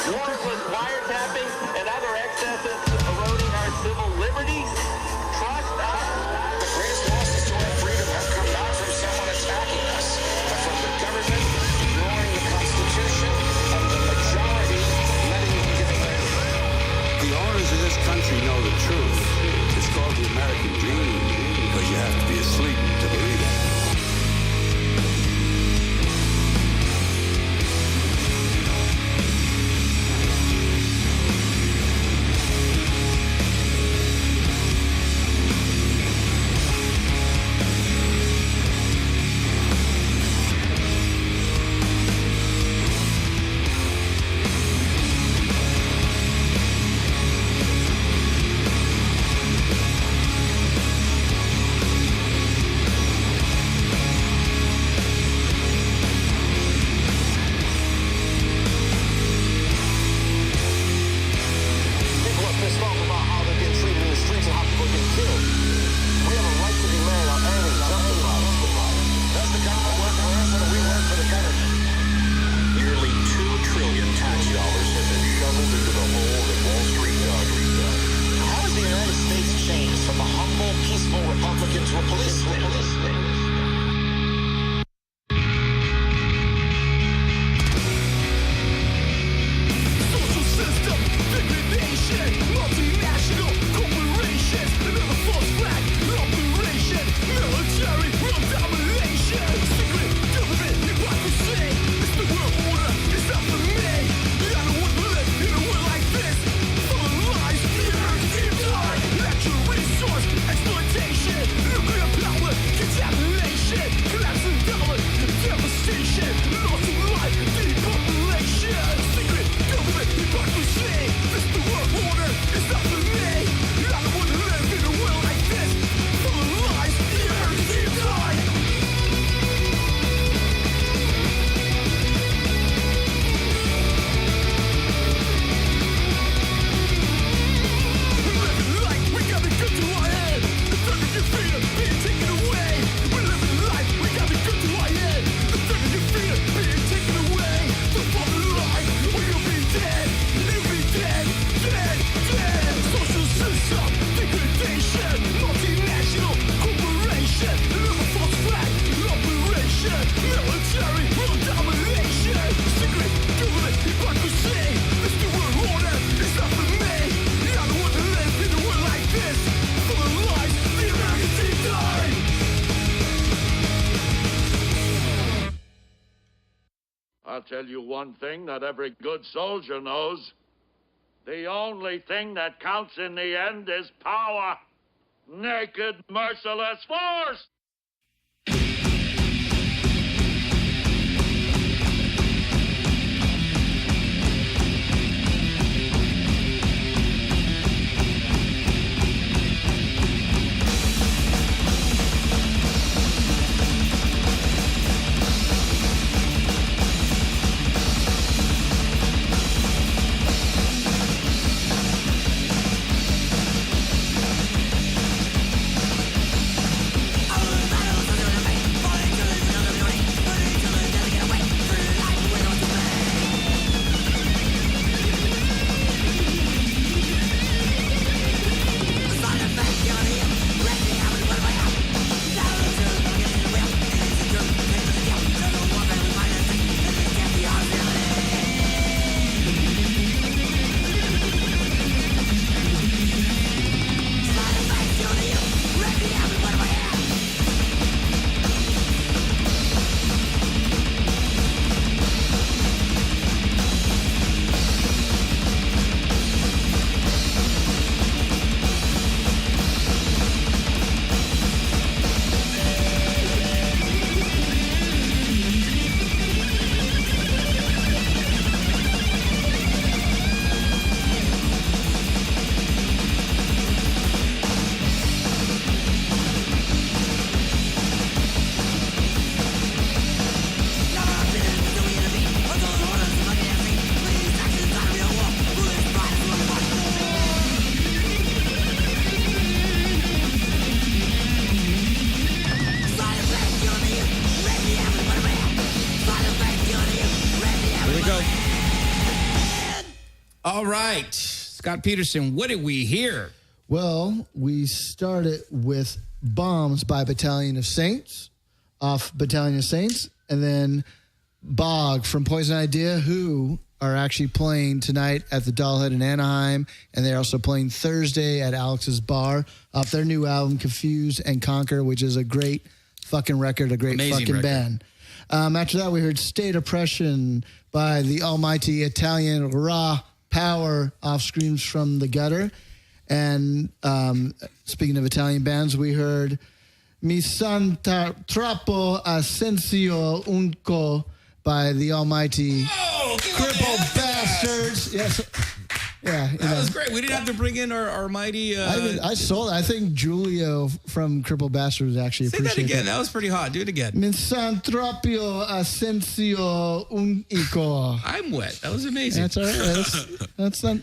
[SPEAKER 3] warrantless wiretapping, and other excesses eroding our civil liberties. Trust us.
[SPEAKER 11] The greatest losses to our freedom have come not from someone attacking us, but from the government ignoring the Constitution and the majority letting it get away.
[SPEAKER 12] The owners of this country know the truth. It's called the American dream because you have to be asleep to believe it.
[SPEAKER 13] I'll tell you one thing that every good soldier knows. The only thing that counts in the end is power. Naked, merciless force!
[SPEAKER 3] I
[SPEAKER 4] All right. Scott Peterson, what did we hear?
[SPEAKER 5] Well, we started with Bombs by Battalion of Saints, off Battalion of Saints, and then Bog from Poison Idea, who are actually playing tonight at the Dollhead in Anaheim, and they're also playing Thursday at Alex's Bar off their new album, Confuse and Conquer, which is a great fucking record, a great
[SPEAKER 4] Amazing
[SPEAKER 5] fucking
[SPEAKER 4] record.
[SPEAKER 5] band. After that, we heard State Oppression by the almighty Italian Raw Power off Screams from the Gutter. And speaking of Italian bands, we heard Mi Santa Troppo Asensio Unco by the almighty Crippled Bastards. Yes. Yeah.
[SPEAKER 4] That was great. We didn't have to bring in our mighty...
[SPEAKER 5] I saw it. I think Giulio from Crippled Bastards actually
[SPEAKER 4] Say that
[SPEAKER 5] appreciated
[SPEAKER 4] again. That was pretty hot. Do it again.
[SPEAKER 5] Misantropio Asensio Unico.
[SPEAKER 4] I'm wet. That was amazing.
[SPEAKER 5] That's all right.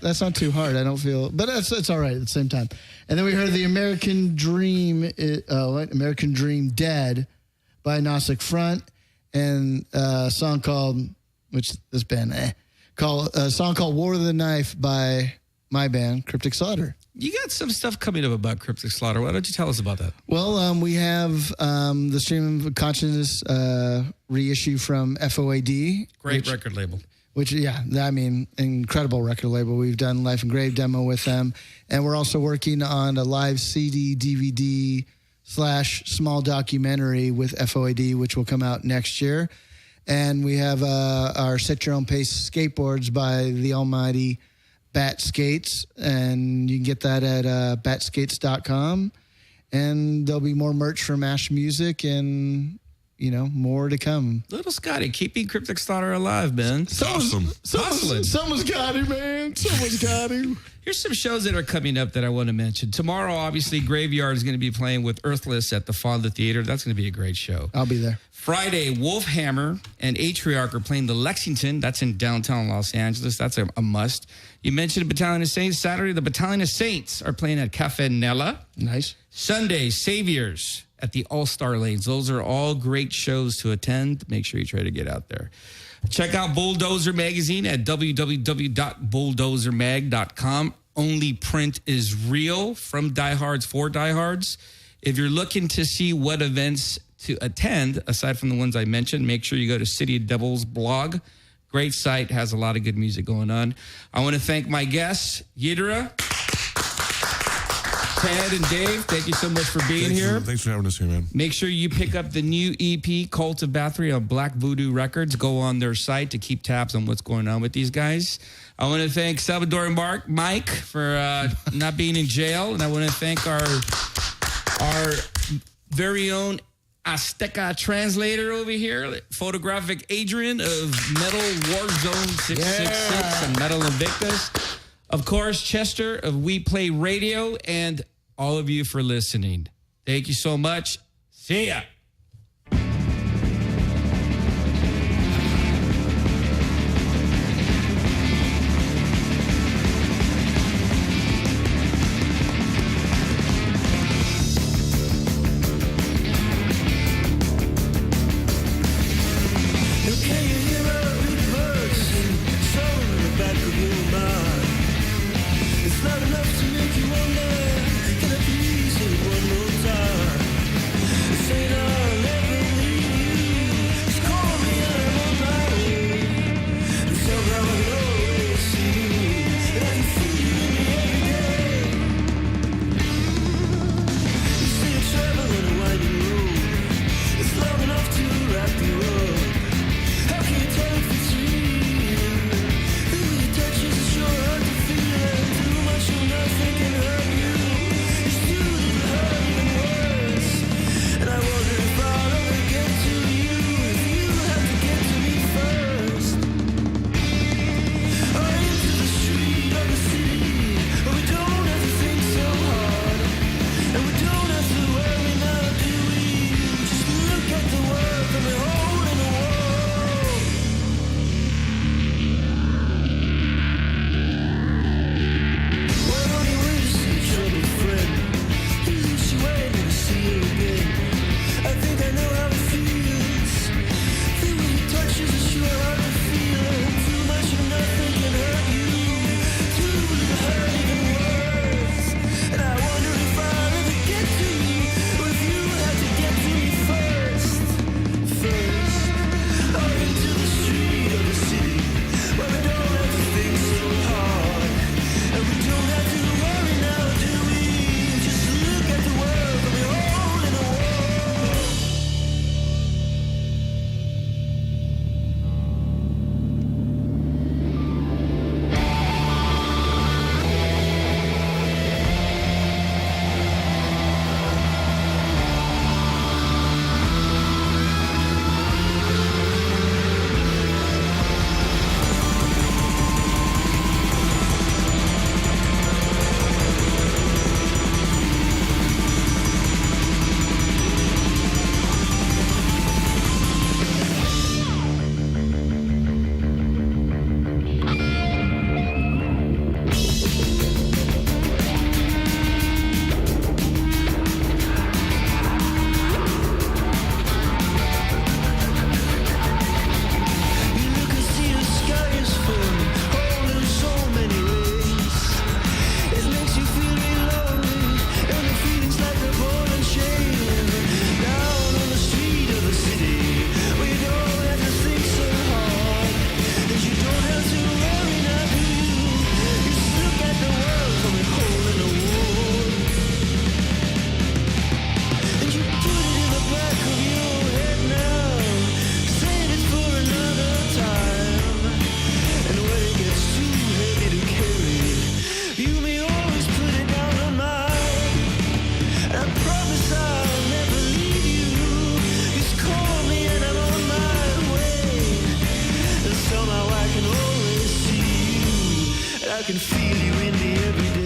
[SPEAKER 5] That's not too hard. I don't feel, but it's all right at the same time. And then we heard the American Dream, American Dream Dead by Gnostic Front, and a song called, which this band a song called War of the Knife by my band, Cryptic Slaughter.
[SPEAKER 4] You got some stuff coming up about Cryptic Slaughter. Why don't you tell us about that?
[SPEAKER 5] Well, we have the Stream of Consciousness reissue from FOAD.
[SPEAKER 4] Great record label.
[SPEAKER 5] Which, yeah, I mean, incredible record label. We've done Life and Grave demo with them. And we're also working on a live CD, DVD / small documentary with FOAD, which will come out next year. And we have our Set Your Own Pace skateboards by the almighty Bat Skates. And you can get that at batskates.com. And there'll be more merch from Ash Music and... more to come.
[SPEAKER 4] Little Scotty, keeping Cryptic Slaughter alive, man.
[SPEAKER 5] Someone's got him, man. Someone's got him.
[SPEAKER 4] Here's some shows that are coming up that I want to mention. Tomorrow, obviously, Graveyard is going to be playing with Earthless at the Fonda Theater. That's going to be a great show.
[SPEAKER 5] I'll be there.
[SPEAKER 4] Friday, Wolfhammer and Atriarch are playing the Lexington. That's in downtown Los Angeles. That's a must. You mentioned Battalion of Saints. Saturday, the Battalion of Saints are playing at Cafe Nella.
[SPEAKER 5] Nice.
[SPEAKER 4] Sunday, Saviors at the All-Star Lanes. Those are all great shows to attend. Make sure you try to get out there. Check out Bulldozer Magazine at www.bulldozermag.com. Only print is real from diehards for diehards. If you're looking to see what events to attend, aside from the ones I mentioned, make sure you go to City of Devils blog. Great site, has a lot of good music going on. I want to thank my guests, Yidra, Ted, and Dave. Thank you so much for being here.
[SPEAKER 10] Thanks for having us here, man.
[SPEAKER 4] Make sure you pick up the new EP, Cult of Bathory, on Black Voodoo Records. Go on their site to keep tabs on what's going on with these guys. I want to thank Salvador and Mike for not being in jail. And I want to thank our very own Azteca translator over here, Photographic Adrian of Metal Warzone 666 and Metal Invictus. Of course, Chester of We Play Radio, and all of you for listening. Thank you so much. See ya.
[SPEAKER 14] Say no. you in the everyday.